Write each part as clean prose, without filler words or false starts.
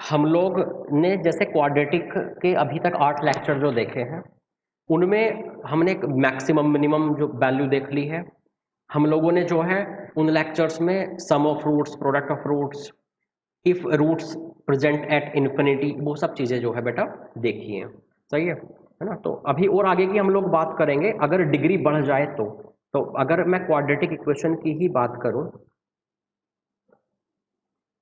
हम लोग ने जैसे क्वाड्रेटिक के अभी तक 8 लेक्चर जो देखे हैं, उनमें हमने एक मैक्सिमम मिनिमम जो वैल्यू देख ली है। हम लोगों ने जो है उन लेक्चर्स में sum of roots, product of roots, if roots present at infinity, वो सब चीज़ें जो है बेटा देखी हैं। सही है ना। तो अभी और आगे की हम लोग बात करेंगे अगर डिग्री बढ़ जाए तो अगर मैं क्वाड्रेटिक इक्वेशन की ही बात करूं,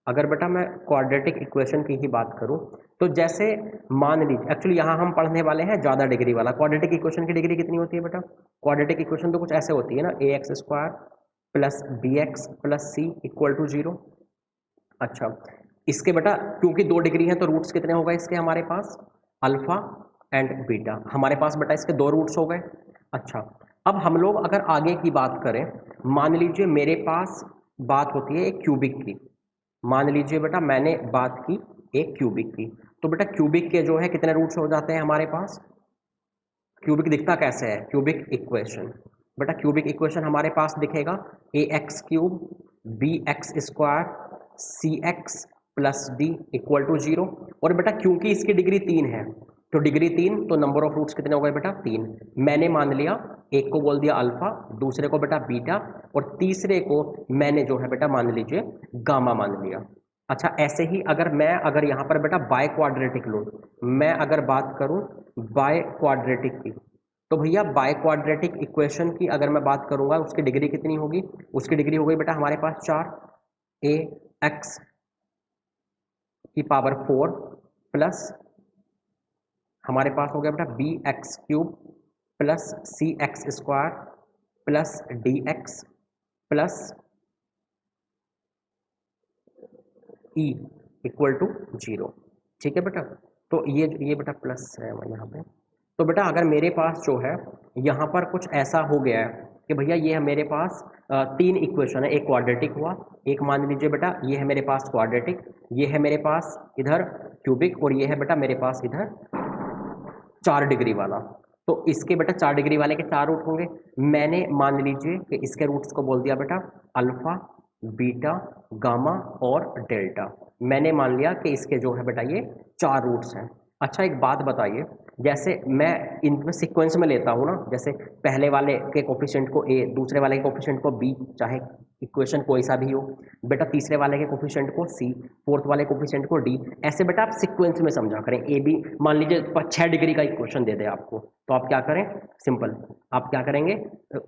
अगर बेटा मैं क्वाड्रेटिक इक्वेशन की ही बात करूं, तो जैसे मान लीजिए, एक्चुअली यहां हम पढ़ने वाले हैं ज़्यादा डिग्री वाला। क्वाड्रेटिक इक्वेशन की डिग्री कितनी होती है बेटा? क्वाड्रेटिक इक्वेशन तो कुछ ऐसे होती है ना, a x square plus b x plus c equal to 0। अच्छा, इसके बेटा क्योंकि 2 डिग्री है तो रूट्स कितने हो गए इसके हमारे पास? Alpha and beta. हमारे पास बेटा इसके 2 रूट्स हो गए। अच्छा, अब हम लोग अगर आगे की बात करें, मान लीजिए मेरे पास बात होती है एक क्यूबिक की। मान लीजिए बेटा मैंने बात की एक क्यूबिक की, तो बेटा क्यूबिक के जो है कितने रूट्स हो जाते हैं हमारे पास? क्यूबिक दिखता कैसे है? Cubic equation. बेटा क्यूबिक इक्वेशन हमारे पास दिखेगा a x cube b x square c x plus d equal to 0। और बेटा क्योंकि इसकी डिग्री 3 है, तो डिग्री 3 तो नंबर ऑफ रूट्स कितने हो गए बेटा? 3। मैंने मान लिया, एक को बोल दिया अल्फा, दूसरे को बेटा बीटा, और तीसरे को मैंने जो है बेटा मान लीजिए गामा मान लिया। अच्छा, ऐसे ही अगर यहाँ पर बेटा बाय क्वाड्रेटिक लूँ, मैं अगर बात करूँ बाय क्वाड्रेटिक की, तो भैया बाय क्वाड्रेटिक इक्वेशन की अगर मैं बात करूंगा उसकी डिग्री कितनी होगी? उसकी डिग्री हो गई बेटा हमारे पास 4, ए एक्स की पावर 4 प्लस हमारे पास हो गया बेटा b x cube plus c x square plus d x plus e equal to 0। ठीक है बेटा, तो ये बेटा प्लस है यहाँ पे। तो बेटा अगर मेरे पास जो है यहाँ पर कुछ ऐसा हो गया है कि भैया ये है मेरे पास 3 इक्वेशन है, एक क्वाड्रेटिक हुआ, एक मान लीजिए बेटा ये है मेरे पास क्वाड्रेटिक, ये है मेरे पास इधर क्यूबिक, और ये है बेटा मेरे पास इधर 4 डिग्री वाला। तो इसके बेटा 4 डिग्री वाले के 4 रूट होंगे। मैंने मान लीजिए कि इसके रूट्स को बोल दिया बेटा अल्फा बीटा गामा और डेल्टा। मैंने मान लिया कि इसके जो है बेटा ये 4 रूट्स हैं। अच्छा, एक बात बताइए, जैसे मैं इनमें सीक्वेंस में लेता हूँ ना, जैसे पहले वाले के कोफिशिएंट को ए, दूसरे वाले के कोफिशिएंट को बी, चाहे इक्वेशन कोई सा भी हो, बेटा तीसरे वाले के कोफिशिएंट को सी, फोर्थ वाले कोफिशिएंट को डी, ऐसे बेटा आप सीक्वेंस में समझा करें। ए बी मान लीजिए 6 डिग्री का इक्वेशन दे दे आपको, तो आप क्या करें? सिंपल, आप क्या करेंगे?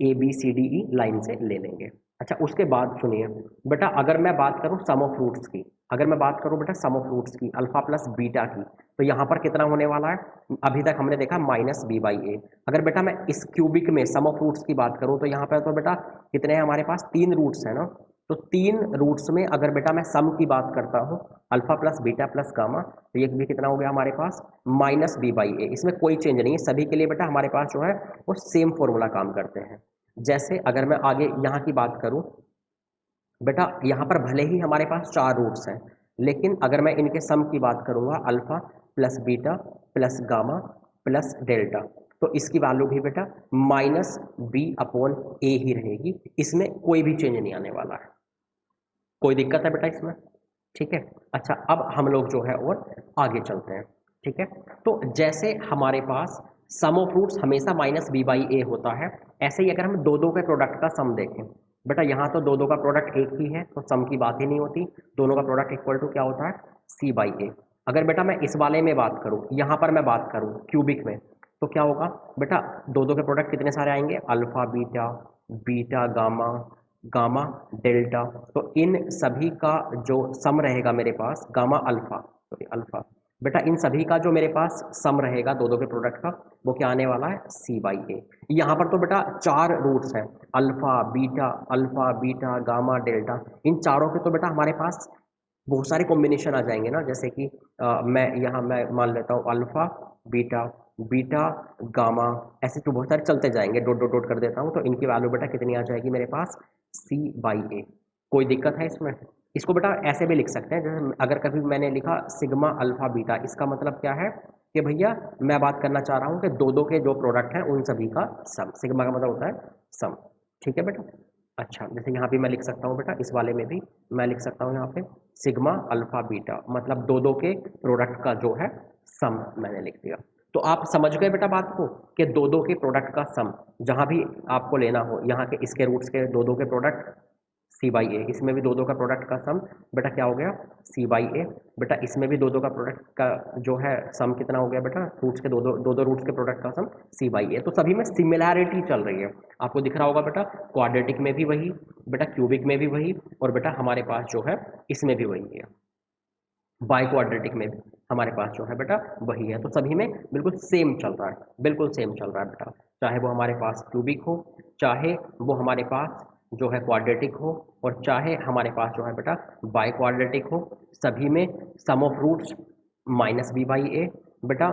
A b c d e line से ले लेंगे। अच्छा, उसके बाद सुनिए बेटा, अगर मैं बात करूं सम ऑफ रूट्स की, अगर मैं बात करूं बेटा सम ऑफ रूट्स की अल्फा प्लस बीटा की, तो यहाँ पर कितना होने वाला है? अभी तक हमने देखा माइनस बी बाई ए। अगर बेटा मैं इस क्यूबिक में सम ऑफ रूट्स की बात करूं, तो यहाँ पर तो बेटा कितने हैं हमारे पास? 3 रूट्स है ना। तो 3 रूट्स में अगर बेटा मैं सम की बात करता हूँ alpha plus beta plus gamma, तो ये भी कितना हो गया हमारे पास? माइनस बी बाई ए। इसमें कोई चेंज नहीं है, सभी के लिए बेटा हमारे पास जो है वो सेम फॉर्मूला काम करते हैं। जैसे अगर मैं आगे यहाँ की बात करूँ, बेटा यहाँ पर भले ही हमारे पास 4 रूट्स हैं, लेकिन अगर मैं इनके सम की बात करूँगा alpha plus beta plus gamma plus delta, तो इसकी वैल्यू भी बेटा माइनस बी अपॉन ए ही रहेगी। इसमें कोई भी चेंज नहीं आने वाला है। कोई दिक्कत है बेटा इसमें? ठीक है। अच्छा, अब हम लोग जो है और आगे चलते हैं। ठीक है, तो जैसे हमारे पास सम ऑफ रूट्स हमेशा माइनस बी बाई ए होता है, ऐसे ही अगर हम दो दो के प्रोडक्ट का सम देखें, बेटा यहाँ तो दो दो का प्रोडक्ट एक ही है, तो सम की बात ही नहीं होती। दोनों का प्रोडक्ट इक्वल टू क्या होता है? सी बाई ए। अगर बेटा मैं इस वाले में बात करूँ, यहाँ पर मैं बात करूँ क्यूबिक में, तो क्या होगा बेटा? दो दो के प्रोडक्ट कितने सारे आएंगे? Alpha beta, beta gamma, gamma delta. तो इन सभी का जो सम रहेगा मेरे पास, गामा अल्फा, सॉरी अल्फा, बेटा इन सभी का जो मेरे पास सम रहेगा दो दो के प्रोडक्ट का, वो क्या आने वाला है? सी बाई ए। यहाँ पर तो बेटा 4 रूट्स हैं, अल्फा बीटा गामा डेल्टा। इन चारों के तो बेटा हमारे पास बहुत सारे कॉम्बिनेशन आ जाएंगे ना, जैसे कि मैं मान लेता हूँ अल्फा बीटा, बीटा गामा, ऐसे तो बहुत सारे चलते जाएंगे, डॉट डॉट डॉट कर देता हूँ, तो इनकी वैल्यू बेटा कितनी आ जाएगी मेरे पास? सी बाई ए। कोई दिक्कत है इसमें? इसको बेटा ऐसे भी लिख सकते हैं, जैसे अगर कभी मैंने लिखा सिग्मा अल्फा बीटा, इसका मतलब क्या है कि भैया मैं बात करना चाह रहा हूँ कि दो दो के जो प्रोडक्ट हैं उन सभी का सम, सिग्मा का मतलब होता है सम। ठीक है बेटा। अच्छा, जैसे यहाँ भी मैं लिख सकता हूँ बेटा, इस वाले में भी मैं लिख सकता हूँ यहाँ पे सिग्मा अल्फा बीटा, मतलब दो दो के प्रोडक्ट का जो है सम मैंने लिख दिया। तो आप समझ गए बेटा बात को कि दो दो के प्रोडक्ट का सम जहां भी आपको लेना हो, यहाँ के इसके रूट्स के दो दो के प्रोडक्ट सी बाई ए, इसमें भी दो दो का प्रोडक्ट का सम बेटा क्या हो गया सी बाई ए। बेटा इसमें भी दो दो का प्रोडक्ट का जो है सम कितना हो गया बेटा, रूट्स के दो दो रूट्स के प्रोडक्ट का सम सी बाई ए। तो सभी में सिमिलैरिटी चल रही है, आपको दिख रहा होगा बेटा, क्वाड्रेटिक में भी वही बेटा, क्यूबिक में भी वही, और बेटा हमारे पास जो है इसमें भी वही है, बाई क्वाड्रेटिक में भी हमारे पास जो है बेटा वही है। तो सभी में बिल्कुल सेम चल रहा है, बिल्कुल सेम चल रहा है बेटा, चाहे वो हमारे पास क्यूबिक हो, चाहे वो हमारे पास जो है क्वाड्रेटिक हो, और चाहे हमारे पास जो है बेटा बाई क्वाड्रेटिक हो, सभी में sum of roots minus b by a. बेटा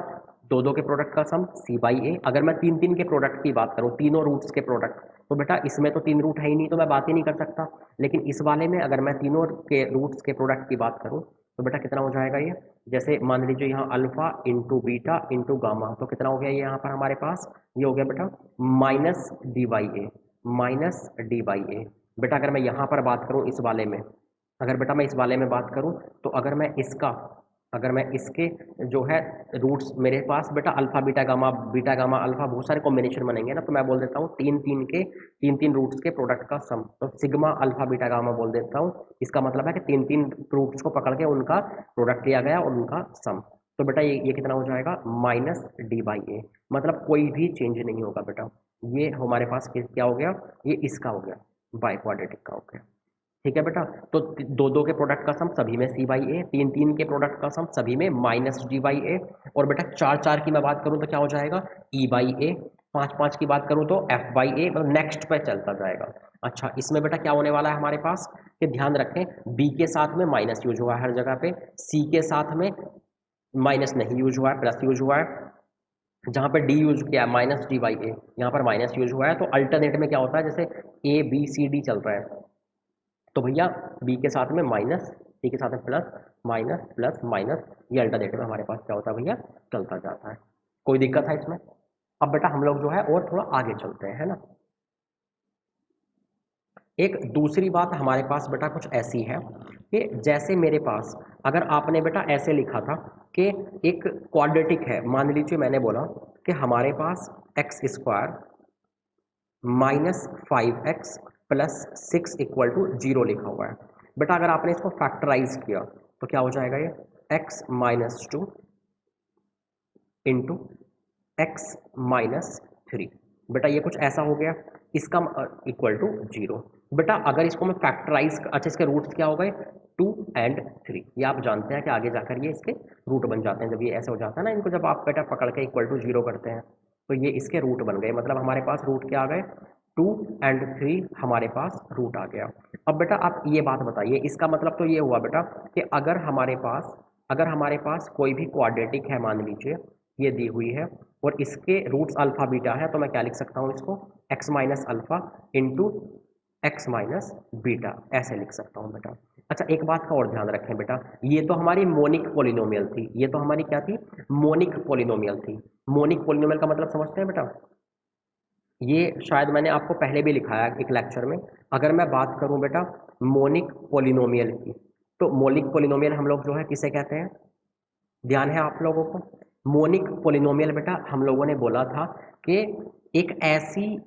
दो दो के प्रोडक्ट का सम सी बाई ए। अगर मैं तीन तीन के प्रोडक्ट की बात करूँ, तीनों रूट्स के प्रोडक्ट, तो बेटा इसमें तो तीन रूट है ही नहीं, तो मैं बात ही नहीं कर सकता। लेकिन इस वाले में अगर मैं तीनों के रूट्स के प्रोडक्ट की बात करूँ तो बेटा कितना हो जाएगा ये, जैसे मान लीजिए यहाँ alpha into beta into gamma, तो कितना हो गया ये यहाँ पर हमारे पास, ये हो गया बेटा minus d by a, minus d by a. बेटा अगर मैं यहाँ पर बात करूँ इस वाले में, अगर बेटा मैं इस वाले में बात करूँ, तो अगर मैं इसके जो है रूट्स मेरे पास बेटा अल्फा बीटा गामा अल्फा बहुत सारे कॉम्बिनेशन बनेंगे ना, तो मैं बोल देता हूँ तीन तीन रूट्स के प्रोडक्ट का सम, तो सिग्मा अल्फा बीटा गामा बोल देता हूँ। इसका मतलब है कि तीन तीन रूट्स को पकड़ के उनका प्रोडक्ट लिया गया और उनका सम। तो बेटा ये कितना हो जाएगा माइनस डी बाई ए, मतलब कोई भी चेंज नहीं होगा बेटा। ये हमारे पास क्या हो गया, ये इसका हो गया बाई क्वाड्रेटिक का हो गया। ठीक है बेटा, तो दो दो के प्रोडक्ट का सम सभी में सी बाई ए, तीन तीन के प्रोडक्ट का सम सभी में माइनस डी बाई ए, और बेटा चार चार की मैं बात करूं तो क्या हो जाएगा ई बाई ए, पाँच पाँच की बात करूं तो एफ बाई ए, मतलब नेक्स्ट पे चलता जाएगा। अच्छा इसमें बेटा क्या होने वाला है हमारे पास, कि ध्यान रखें बी के साथ में माइनस यूज हुआ है हर जगह पे, सी के साथ में माइनस नहीं यूज हुआ है, प्लस यूज हुआ है। जहाँ पे डी यूज किया है माइनस डी बाई ए, यहाँ पर माइनस यूज हुआ है। तो अल्टरनेट में क्या होता है, जैसे ए बी सी डी चल रहा है, तो भैया बी के साथ में माइनस, सी के साथ में प्लस, माइनस प्लस माइनस, ये अल्टरनेट में हमारे पास क्या होता है भैया चलता जाता है। कोई दिक्कत है इसमें? अब बेटा हम लोग जो है और थोड़ा आगे चलते हैं, है ना। एक दूसरी बात हमारे पास बेटा कुछ ऐसी है कि जैसे मेरे पास अगर आपने बेटा ऐसे लिखा था कि एक क्वाड्रेटिक है, मान लीजिए मैंने बोला कि हमारे पास x square minus five x plus six equal to zero लिखा हुआ है। बेटा अगर आपने इसको फैक्टराइज किया तो क्या हो जाएगा, ये x minus two into x minus three. बेटा ये कुछ ऐसा हो गया, इसका इक्वल टू जीरो। बेटा अगर इसको मैं फैक्टराइज, अच्छा इसके रूट्स क्या हो गए टू एंड थ्री, ये आप जानते हैं कि आगे जाकर ये इसके रूट बन जाते हैं। जब ये ऐसा हो जाता है ना, इनको जब आप बेटा पकड़ के इक्वल टू जीरो करते हैं तो ये इसके रूट बन गए, मतलब हमारे पास रूट क्या आ गए टू एंड थ्री, हमारे पास रूट आ गया। अब बेटा आप ये बात बताइए, इसका मतलब तो ये हुआ बेटा कि अगर हमारे पास कोई भी क्वाड्रेटिक है, मान लीजिए ये दी हुई है और इसके रूट्स अल्फा बीटा है, तो मैं क्या लिख सकता हूँ इसको x minus alpha into x minus beta, ऐसे लिख सकता हूँ बेटा। अच्छा एक बात का और ध्यान रखें बेटा, ये तो हमारी मोनिक पोलिनोमियल थी, ये तो हमारी क्या थी मोनिक पोलिनोमियल थी। मोनिक पोलिनोमियल का मतलब समझते हैं बेटा, ये शायद मैंने आपको पहले भी लिखाया एक लेक्चर में। अगर मैं बात करूं बेटा मोनिक पोलिनोमियल की, तो मोनिक पोलिनोमियल हम लोग जो है किसे कहते हैं, ध्यान है आप लोगों को। मोनिक पोलिनोमियल बेटा हम लोगों ने बोला था कि एक ऐसी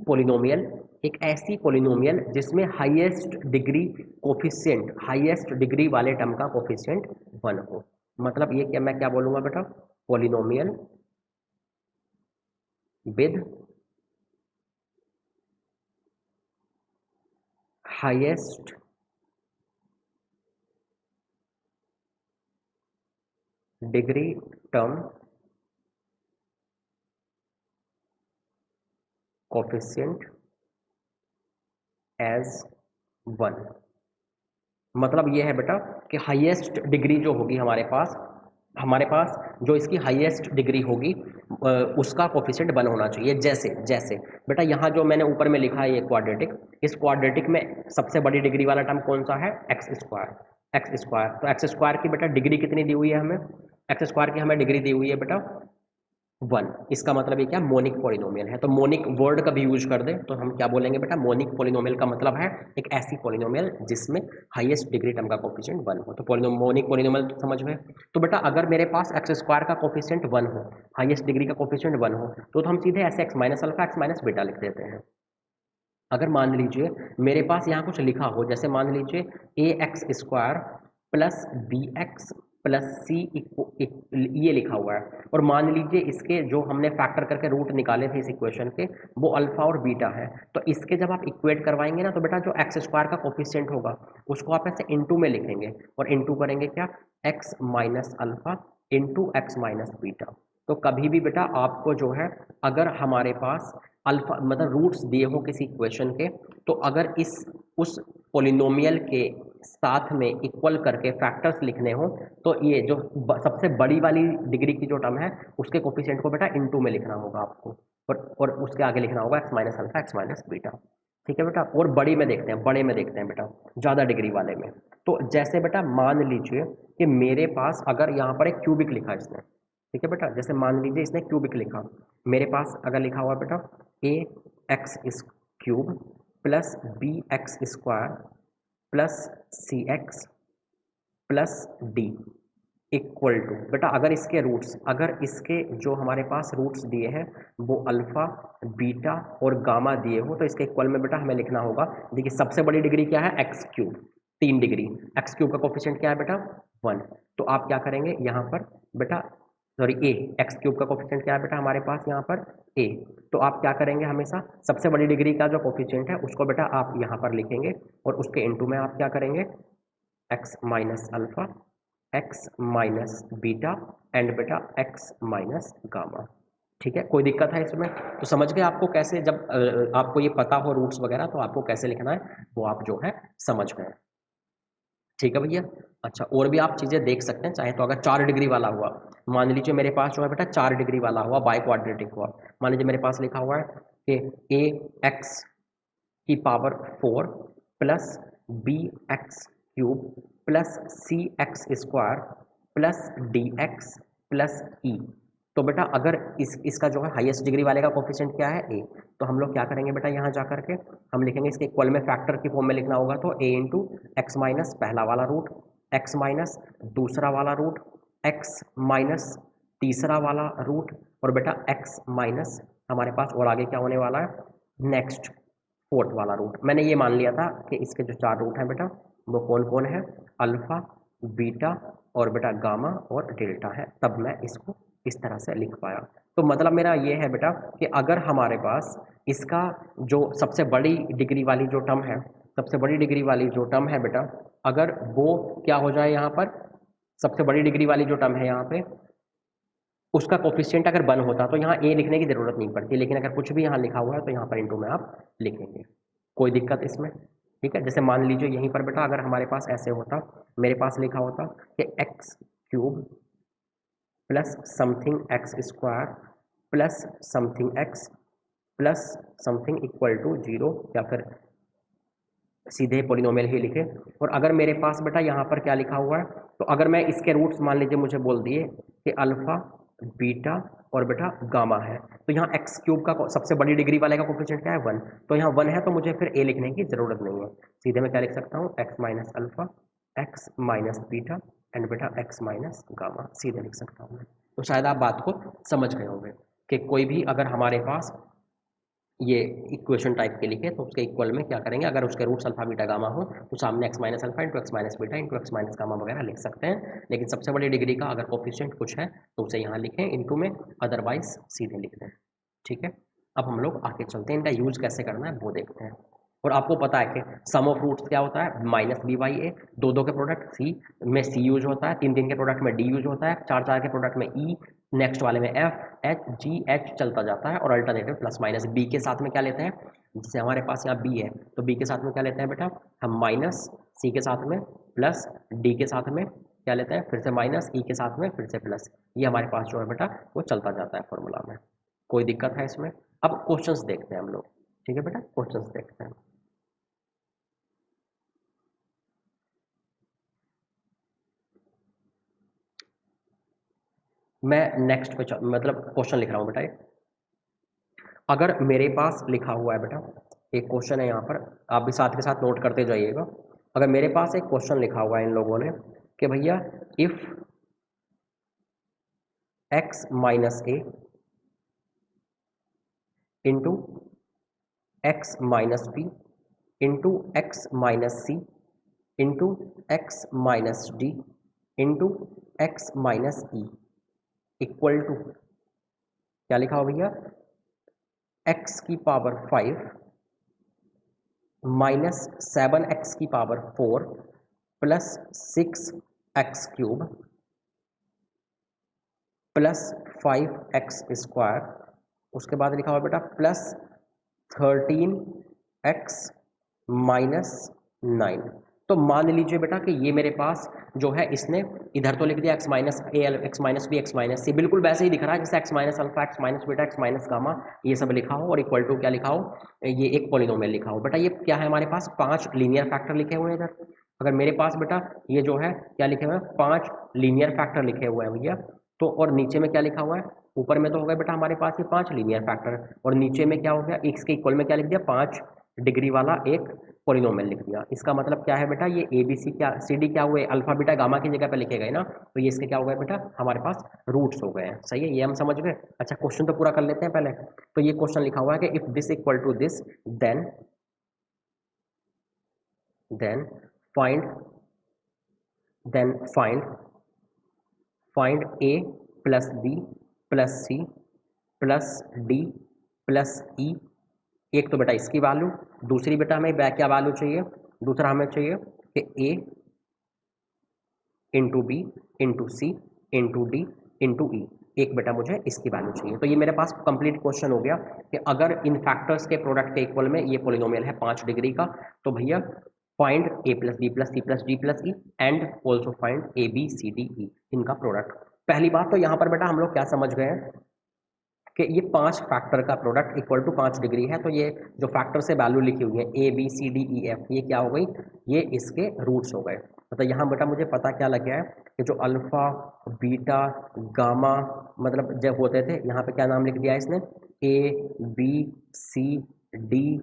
पोलिनोमियल जिसमें हाईएस्ट डिग्री वाले टर्म का कोफिशिएंट 1 हो। मतलब ये क्या, मैं क्या बोलूंगा बेटा, polynomial with highest degree term coefficient as 1। मतलब ये है बेटा कि हाईएस्ट डिग्री जो होगी हमारे पास जो इसकी हाईएस्ट डिग्री होगी उसका कोफिशिएंट 1 होना चाहिए। जैसे जैसे बेटा यहाँ जो मैंने ऊपर में लिखा है ये क्वाड्रेटिक, इस क्वाड्रेटिक में सबसे बड़ी डिग्री वाला टर्म कौन सा है, एक्स स्क्वायर। तो एक्स स्क्वायर की बेटा डिग्री कितनी दी हुई है हमें, एक्स स्क्वायर की हमें डिग्री दी हुई है बेटा वन। इसका मतलब ये क्या, मोनिक पॉलिनोमियल है। तो मोनिक वर्ड कभी यूज कर दे तो हम क्या बोलेंगे बेटा, मोनिक पॉलिनोमियल का मतलब है एक ऐसी पॉलिनोमियल जिसमें हाईएस्ट डिग्री टर्म का कोफिशिएंट वन हो। तो मोनिक पॉलिनोमियल समझ में। तो बेटा अगर मेरे पास एक्स स्क्वायर का कोफिशिएंट वन हो, हाईएस्ट डिग्री का कोफिशिएंट वन हो, तो हम सीधे ऐसे x minus alpha x minus beta लिख देते हैं। अगर मान लीजिए मेरे पास यहाँ कुछ लिखा हो, जैसे मान लीजिए a x square plus b x plus c ये लिखा हुआ है, और मान लीजिए इसके जो हमने फैक्टर करके रूट निकाले थे इस इक्वेशन के, वो अल्फा और बीटा है। तो इसके जब आप इक्वेट करवाएंगे ना, तो बेटा जो एक्स स्क्वायर का कोफिशिएंट होगा उसको आप ऐसे इंटू में लिखेंगे, और इंटू करेंगे क्या, x minus alpha into x minus beta. तो कभी भी बेटा आपको जो है, अगर हमारे पास अल्फा मतलब रूट्स दिए हो किसी इक्वेशन के, तो अगर इस उस पोलिनोमियल के साथ में इक्वल करके फैक्टर्स लिखने हो, तो ये जो सबसे बड़ी वाली डिग्री की जो टर्म है उसके कोफिशिएंट को बेटा इनटू में लिखना होगा आपको, और उसके आगे लिखना होगा x minus alpha x minus beta. ठीक है बेटा। और बड़ी में देखते हैं, बड़े में देखते हैं बेटा, ज़्यादा डिग्री वाले में। तो जैसे बेटा मान लीजिए कि मेरे पास अगर यहाँ पर एक क्यूबिक लिखा इसने, ठीक है बेटा, जैसे मान लीजिए इसने क्यूबिक लिखा, मेरे पास अगर लिखा हुआ बेटा ए एक्स इस cube plus b x square plus c x plus d equal to, बेटा अगर इसके रूट्स, अगर इसके जो हमारे पास रूट्स दिए हैं वो अल्फा बीटा और गामा दिए हो, तो इसके इक्वल में बेटा हमें लिखना होगा, देखिए सबसे बड़ी डिग्री क्या है, x cube, 3 degree. X cube का कोफिशिएंट क्या है बेटा, 1। तो आप क्या करेंगे यहाँ पर बेटा, सॉरी ए, एक्स क्यूब का कोफिशिएंट क्या है बेटा हमारे पास यहाँ पर ए। तो आप क्या करेंगे, हमेशा सबसे बड़ी डिग्री का जो कोफिशिएंट है उसको बेटा आप यहाँ पर लिखेंगे, और उसके इनटू में आप क्या करेंगे, x minus alpha x minus beta and बेटा एक्स माइनस गामा। ठीक है, कोई दिक्कत है इसमें? तो समझ गए आपको कैसे, जब आपको ये पता हो रूट्स वगैरह, तो आपको कैसे लिखना है वो आप जो है समझ गए। ठीक है भैया। अच्छा, और भी आप चीज़ें देख सकते हैं चाहे तो, अगर 4 डिग्री वाला हुआ, मान लीजिए मेरे पास जो है बेटा 4 डिग्री वाला हुआ, बाई क्वाड्रेटिक हुआ, मान लीजिए मेरे पास लिखा हुआ है कि ए एक्स की power 4 plus b x cube plus c x square plus d x plus e. तो बेटा अगर इसका जो है हाईएस्ट डिग्री वाले का कोफिशिएंट क्या है, ए। तो हम लोग क्या करेंगे बेटा, यहाँ जा करके हम लिखेंगे, इसके इक्वल में फैक्टर की फॉर्म में लिखना होगा, तो ए इंटू एक्स माइनस पहला वाला रूट, एक्स माइनस दूसरा वाला रूट, एक्स माइनस तीसरा वाला रूट, और बेटा एक्स माइनस हमारे पास और आगे क्या होने वाला है, नेक्स्ट फोर्थ वाला रूट। मैंने ये मान लिया था कि इसके जो 4 रूट हैं बेटा वो कौन कौन है, अल्फा बीटा और बेटा गामा और डेल्टा है, तब मैं इसको इस तरह से लिख पाया। तो मतलब मेरा ये है बेटा कि अगर हमारे पास इसका जो सबसे बड़ी डिग्री वाली जो टर्म है, सबसे बड़ी डिग्री वाली जो टर्म है बेटा, अगर वो क्या हो जाए यहाँ पर, सबसे बड़ी डिग्री वाली जो टर्म है यहाँ पे, उसका कोफिशिएंट अगर 1 होता तो यहाँ ए लिखने की जरूरत नहीं पड़ती, लेकिन अगर कुछ भी यहाँ लिखा हुआ है तो यहाँ पर इंटू में आप लिखेंगे। कोई दिक्कत इसमें? ठीक है। जैसे मान लीजिए यहीं पर बेटा अगर हमारे पास ऐसे होता, मेरे पास लिखा होता कि x cube plus something x square plus something x plus something equal to 0, या फिर सीधे पोलिनोमियल ही लिखे। और अगर मेरे पास बेटा यहाँ पर क्या लिखा हुआ है, तो अगर मैं इसके रूट्स मान लीजिए मुझे बोल दिए कि अल्फा बीटा और बेटा गामा है, तो यहाँ एक्स क्यूब का सबसे बड़ी डिग्री वाले का कोफिशिएंट क्या है, 1। तो यहाँ 1 है तो मुझे फिर ए लिखने की जरूरत नहीं है, सीधे मैं क्या लिख सकता हूँ, x minus alpha x minus beta and बेटा एक्स माइनस गामा, सीधे लिख सकता हूँ मैं। तो शायद आप बात को समझ गए होंगे कि कोई भी अगर हमारे पास ये इक्वेशन टाइप के लिखे तो उसके इक्वल में क्या करेंगे, अगर उसके रूट्स अल्फा बीटा गामा हो तो सामने x minus alpha into x minus beta into x minus gamma वगैरह लिख सकते हैं, लेकिन सबसे बड़ी डिग्री का अगर कोफिशिएंट कुछ है तो उसे यहाँ लिखें इंटू में, अदरवाइज सीधे लिख दें। ठीक है। अब हम लोग आगे चलते हैं, इनका यूज कैसे करना है वो देखते हैं। और आपको पता है कि सम ऑफ रूट्स क्या होता है, माइनस बी बाई ए, दो दो के प्रोडक्ट सी में सी यूज होता है, तीन तीन के प्रोडक्ट में डी यूज होता है, चार चार के प्रोडक्ट में ई, नेक्स्ट वाले में एफ एच जी एच चलता जाता है, और अल्टरनेटिव प्लस माइनस। बी के साथ में क्या लेते हैं, जैसे हमारे पास यहाँ बी है तो बी के साथ में क्या लेते हैं बेटा हम, माइनस, सी के साथ में प्लस, डी के साथ में क्या लेते हैं फिर से माइनस, ई के साथ में फिर से प्लस। ये हमारे पास जो है बेटा वो चलता जाता है फॉर्मूला में। कोई दिक्कत है इसमें? अब क्वेश्चंस देखते हैं हम लोग। ठीक है बेटा, क्वेश्चंस देखते हैं। मैं नेक्स्ट पे मतलब क्वेश्चन लिख रहा हूँ बेटा। अगर मेरे पास लिखा हुआ है बेटा, एक क्वेश्चन है यहाँ पर, आप भी साथ के साथ नोट करते जाइएगा। अगर मेरे पास एक क्वेश्चन लिखा हुआ है इन लोगों ने कि भैया if x minus a into x minus b into x minus c into x minus d into x minus e equal to क्या लिखा हो भैया, x की पावर 5 माइनस 7x की power 4 plus 6x cube plus 5x square, उसके बाद लिखा हुआ बेटा प्लस 13x माइनस 9। तो मान लीजिए बेटा कि ये मेरे पास जो है इसने इधर तो लिख दिया x minus a x minus b x minus c, बिल्कुल वैसे ही दिख रहा है जैसे x minus alpha x minus beta x minus gamma ये सब लिखा हो और इक्वल टू क्या लिखा हो, ये एक पॉलिनोमियल लिखा हो। बेटा ये क्या है, हमारे पास 5 लीनियर फैक्टर लिखे हुए हैं इधर। अगर मेरे पास बेटा ये जो है क्या लिखे हुए हैं, 5 लीनियर फैक्टर लिखे हुए हैं भैया, तो और नीचे में क्या लिखा हुआ है, ऊपर में तो हो गया बेटा हमारे पास ये 5 लीनियर फैक्टर और नीचे में क्या हो गया, x के इक्वल में क्या लिख दिया, 5 डिग्री वाला एक पॉलिनोमियल लिख दिया। इसका मतलब क्या है बेटा, ये ए बी सी क्या सी डी क्या हुए, अल्फा बीटा गामा की जगह पे लिखे गए ना, तो ये इसके क्या हो गए बेटा, हमारे पास रूट्स हो गए हैं। सही है, ये हम समझ गए। अच्छा क्वेश्चन तो पूरा कर लेते हैं पहले। तो ये क्वेश्चन लिखा हुआ है कि if this equal to this then then find then find a plus b plus c plus d plus e. एक तो बेटा इसकी वैल्यू, दूसरी बेटा हमें क्या वैल्यू चाहिए, दूसरा हमें चाहिए कि ए into b into c into d into ई। एक बेटा मुझे इसकी वैल्यू चाहिए। तो ये मेरे पास कंप्लीट क्वेश्चन हो गया कि अगर इन फैक्टर्स के प्रोडक्ट के इक्वल में ये पॉलिनोमियल है 5 डिग्री का, तो भैया find a plus b plus c plus d plus e and also find a b c d e, इनका प्रोडक्ट। पहली बात तो यहाँ पर बेटा हम लोग क्या समझ गए हैं कि ये 5 फैक्टर का प्रोडक्ट इक्वल टू 5 डिग्री है। तो ये जो फैक्टर से वैल्यू लिखी हुई है a b c d e f, ये क्या हो गई, ये इसके रूट्स हो गए। मतलब यहाँ बेटा मुझे पता क्या लग गया है कि जो अल्फा बीटा गामा मतलब जब होते थे, यहाँ पे क्या नाम लिख दिया है इसने, ए बी सी डी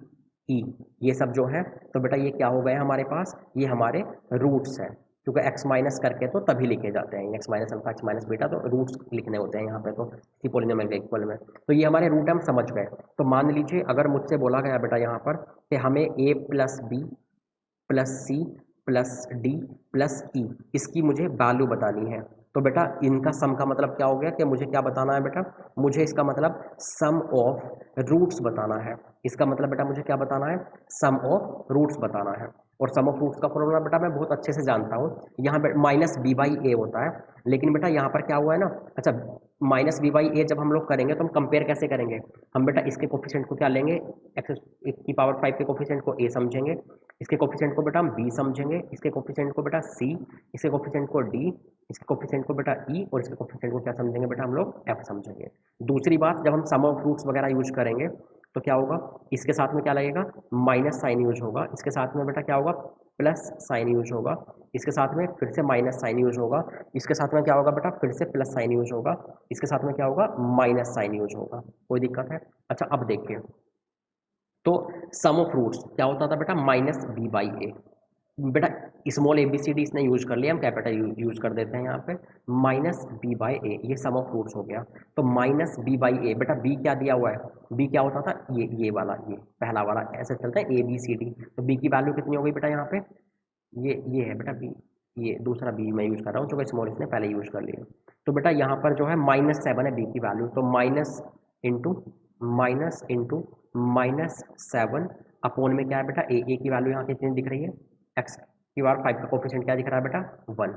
ई, ये सब जो है तो बेटा ये क्या हो गए हमारे पास, ये हमारे रूट्स हैं। क्योंकि x माइनस करके तो तभी लिखे जाते हैं, x minus alpha x minus beta, तो रूट्स लिखने होते हैं यहाँ पे तो सी पोलिनोमियल के इक्वल में। तो ये हमारे रूट हम समझ गए। तो मान लीजिए अगर मुझसे बोला गया बेटा यहाँ पर कि हमें a plus b plus c plus d plus e, इसकी मुझे वैल्यू बतानी है, तो बेटा इनका सम का मतलब क्या हो गया कि मुझे क्या बताना है बेटा, मुझे इसका मतलब सम ऑफ रूट्स बताना है। इसका मतलब बेटा मुझे क्या बताना है, सम ऑफ रूट्स बताना है। और सम ऑफ रूट्स का फॉर्मूला बेटा मैं बहुत अच्छे से जानता हूँ, यहाँ माइनस बी बाई ए होता है। लेकिन बेटा यहाँ पर क्या हुआ है ना, अच्छा माइनस बी बाई ए जब हम लोग करेंगे तो हम कंपेयर कैसे करेंगे, हम बेटा इसके कोफिशिएंट को क्या लेंगे, एक्स की पावर 5 के कोफिशिएंट को ए समझेंगे, इसके कोफिशिएंट को बेटा हम बी समझेंगे, इसके कोफिशिएंट को बेटा सी, इसके कोफिशिएंट को डी, इसके कोफिशिएंट को बेटा ई, और इसके कोफिशिएंट को क्या समझेंगे बेटा हम लोग एफ समझेंगे। दूसरी बात, जब हम सम ऑफ रूट्स वगैरह यूज करेंगे तो क्या होगा, इसके साथ में क्या लगेगा, माइनस साइन यूज होगा, इसके साथ में बेटा क्या होगा, प्लस साइन यूज होगा, इसके साथ में फिर से माइनस साइन यूज होगा, इसके साथ में क्या होगा बेटा, फिर से प्लस साइन यूज होगा, इसके साथ में क्या होगा, माइनस साइन यूज होगा। कोई दिक्कत है? अच्छा अब देखिए, तो सम ऑफ रूट्स क्या होता था बेटा, माइनस बी बाई ए। बेटा small a b c d इसने यूज कर लिया, हम कैपिटल यूज कर देते हैं यहाँ पे, माइनस बी बाई ए, ये सम ऑफ रूट्स हो गया। तो माइनस बी बाई ए, बेटा बी क्या दिया हुआ है, बी क्या होता था, ये वाला, ये पहला वाला, ऐसे चलता है ए बी सी डी। तो बी की वैल्यू कितनी हो गई बेटा यहाँ पे, ये है बेटा बी, ये दूसरा बी मैं यूज कर रहा हूँ, जो स्मॉल इसने पहले यूज कर लिया। तो बेटा यहाँ पर जो है -7 है बी की वैल्यू, तो माइनस इंटू -7 अपोन में क्या है बेटा, ए की वैल्यू यहाँ कितनी दिख रही है, एक्स की बार 5 का कोफिशिएंट क्या दिख रहा है बेटा 1,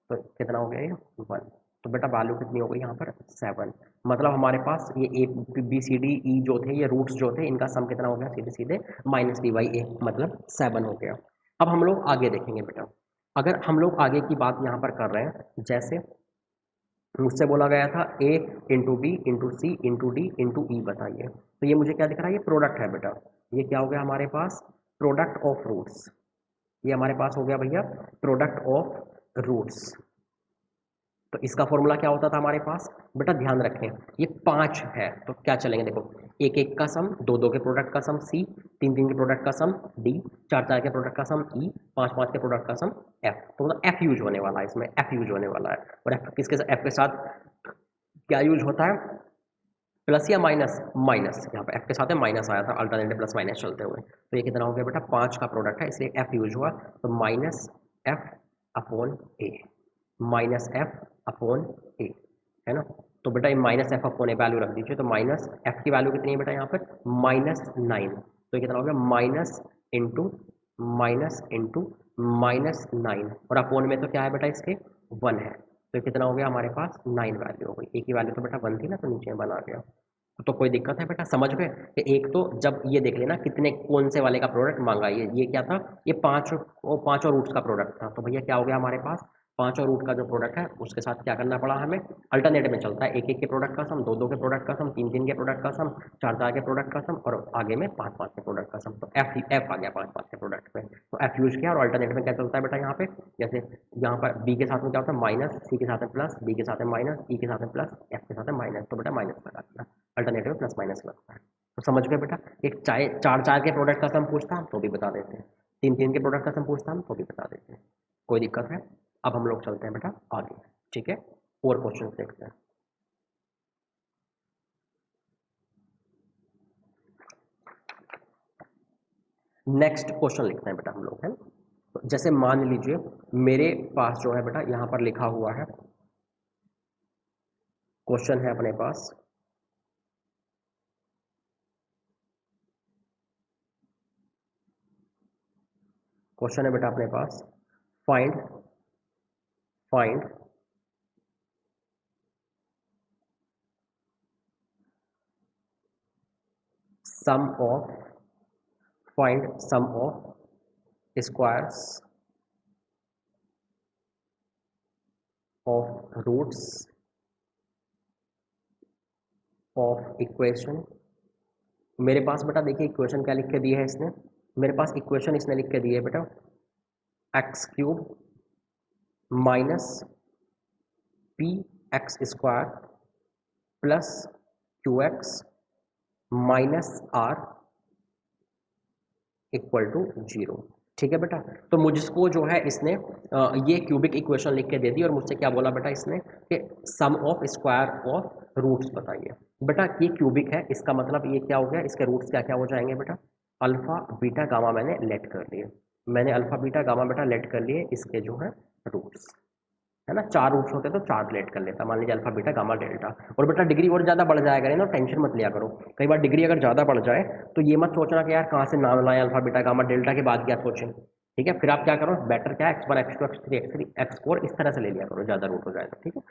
तो कितना हो गया ये 1। तो बेटा वैल्यू कितनी हो गई यहाँ पर 7। मतलब हमारे पास ये ए बी सी डी ई जो थे, ये रूट्स जो थे, इनका सम कितना हो गया, सीधे सीधे माइनस बी बाई ए, मतलब 7 हो गया। अब हम लोग आगे देखेंगे बेटा, अगर हम लोग आगे की बात यहाँ पर कर रहे हैं, जैसे मुझसे बोला गया था a into b into c into d into e बताइए, तो ये मुझे क्या दिख रहा है, ये प्रोडक्ट है बेटा, ये क्या हो गया हमारे पास, प्रोडक्ट ऑफ रूट्स, ये हमारे पास हो गया भैया प्रोडक्ट ऑफ रूट्स। तो तो इसका फॉर्मूला क्या होता था हमारे पास, बेटा ध्यान रखें ये 5 है तो क्या चलेंगे, देखो एक एक का सम, दो दो के प्रोडक्ट का सम सी, तीन तीन के प्रोडक्ट का सम डी, चार चार के प्रोडक्ट का सम ई, पांच पांच के प्रोडक्ट का सम एफ। तो मतलब एफ यूज होने वाला है इसमें, एफ यूज होने वाला है। और एफ किसके एफ के साथ क्या यूज होता है, प्लस या माइनस, माइनस, यहाँ पे एफ के साथ में माइनस आया था, अल्टरनेटिव प्लस माइनस चलते हुए। तो ये कितना हो गया बेटा, 5 का प्रोडक्ट है इसलिए एफ यूज हुआ, तो माइनस एफ अपॉन ए, माइनस एफ अपॉन ए, है ना। तो बेटा ये माइनस एफ अपॉन ए वैल्यू रख दीजिए, तो माइनस एफ की वैल्यू कितनी है बेटा यहाँ पर, -9। तो ये कितना हो गया, माइनस इंटू -9, और अपॉन में तो क्या है बेटा इसके 1 है, तो कितना हो गया हमारे पास 9 वैल्यू हो गई। ए की वैल्यू तो बेटा 1 थी ना, तो नीचे में 1 आ गया। तो कोई दिक्कत है बेटा, समझ गए कि एक तो जब ये देख लेना कितने कौन से वाले का प्रोडक्ट मांगा, ये क्या था, ये पांचों रूट्स का प्रोडक्ट था। तो भैया क्या हो गया हमारे पास, पांचों रूट का जो प्रोडक्ट है उसके साथ क्या करना पड़ा हमें, अल्टरनेट में चलता है, एक एक के प्रोडक्ट का सम, दो दो के प्रोडक्ट का सम, तीन तीन के प्रोडक्ट का सम, चार चार के प्रोडक्ट का सम, और आगे में पांच पांच के प्रोडक्ट का सम। तो एफ आ गया पांच पांच के प्रोडक्ट पे, तो एफ यूज किया। और अल्टरनेट में क्या चलता है बेटा यहाँ पे, जैसे यहाँ पर बी के साथ में क्या होता है माइनस, सी के साथ में प्लस, डी के साथ में माइनस, ई के साथ में प्लस, एफ के साथ में माइनस, तो बेटा माइनस लगा दिया, अल्टरनेटिव में प्लस माइनस लगता है। तो समझ गए बेटा, एक चाहे चार चार के प्रोडक्ट का सम पूछता हम तो भी बता देते हैं, तीन तीन के प्रोडक्ट का सम पूछता हम तो भी बता देते हैं, कोई दिक्कत है। अब हम लोग चलते हैं बेटा आगे, ठीक है, और क्वेश्चन देखते हैं। नेक्स्ट क्वेश्चन लिखते हैं बेटा हम लोग, है। तो जैसे मान लीजिए मेरे पास जो है बेटा यहां पर लिखा हुआ है, क्वेश्चन है अपने पास, क्वेश्चन है बेटा अपने पास, find find sum of find sum of squares of roots of equation. मेरे पास बेटा देखिए इक्वेशन क्या लिख के दी है इसने, मेरे पास इक्वेशन इसने लिख के दी है बेटा x cube minus p x square plus q x minus r equal to 0। ठीक है बेटा, तो मुझको जो है इसने ये क्यूबिक इक्वेशन लिख के दे दी और मुझसे क्या बोला बेटा इसने कि सम ऑफ स्क्वायर ऑफ रूट्स बताइए। बेटा ये क्यूबिक है, इसका मतलब ये क्या हो गया, इसके रूट्स क्या क्या हो जाएंगे बेटा, अल्फा बीटा गामा मैंने लेट कर लिए, मैंने अल्फा बीटा गामा बेटा लेट कर लिए इसके जो है रूट्स, है ना। चार रूट्स होते तो चार लेट कर लेता, मान लीजिए अल्फा बीटा गामा डेल्टा। और बेटा डिग्री और ज़्यादा बढ़ जाएगा ना, टेंशन मत लिया करो, कई बार डिग्री अगर ज़्यादा बढ़ जाए तो ये मत सोचना कि यार कहाँ से नाम लाएं अल्फा बीटा गामा डेल्टा के बाद क्या सोचें, ठीक है। फिर आप क्या करो, बेटर क्या x1 x2 x3 x3 x4 इस तरह से ले लिया करो, ज़्यादा रूट हो जाए तो, ठीक है,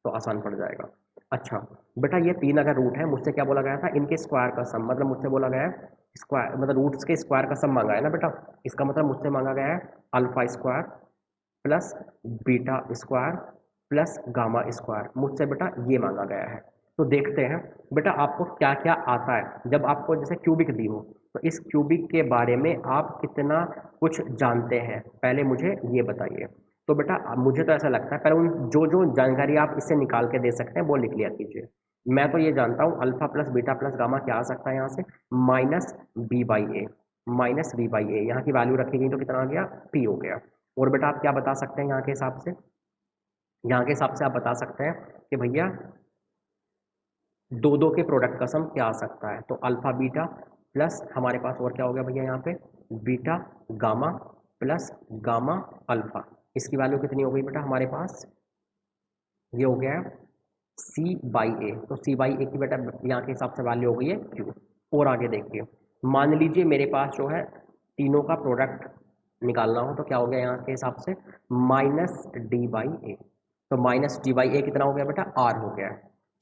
तो आसान पड़ जाएगा। अच्छा बेटा ये 3 अगर रूट है, मुझसे क्या बोला गया था, इनके स्क्वायर का सम, मतलब मुझसे बोला गया है स्क्वायर, मतलब रूट्स के स्क्वायर का सम मांगा है ना बेटा, इसका मतलब मुझसे मांगा गया है alpha square plus beta square plus gamma square, मुझसे बेटा ये मांगा गया है। तो देखते हैं बेटा आपको क्या क्या आता है, जब आपको जैसे क्यूबिक दी हो तो इस क्यूबिक के बारे में आप कितना कुछ जानते हैं, पहले मुझे ये बताइए। तो बेटा मुझे तो ऐसा लगता है पहले उन जो जो जानकारी आप इससे निकाल के दे सकते हैं वो लिख लिया कीजिए। मैं तो ये जानता हूँ alpha plus beta plus gamma क्या आ सकता है यहाँ से, minus b by a, minus b by a, यहाँ की वैल्यू रखी गई तो कितना आ गया, पी हो गया। और बेटा आप क्या बता सकते हैं यहाँ के हिसाब से, यहाँ के हिसाब से आप बता सकते हैं कि भैया दो दो के प्रोडक्ट का सम क्या आ सकता है, तो अल्फा बीटा प्लस हमारे पास और क्या हो गया भैया यहाँ पे beta gamma plus gamma alpha, इसकी वैल्यू कितनी हो गई बेटा हमारे पास, ये हो गया सी बाई ए, तो सी बाई ए की बेटा यहाँ के हिसाब से वैल्यू हो गई है क्यू। और आगे देखिए मान लीजिए मेरे पास जो है तीनों का प्रोडक्ट निकालना हो, तो क्या हो गया यहाँ के हिसाब से माइनस डी बाई ए, तो माइनस डी बाई ए कितना हो गया बेटा, आर हो गया।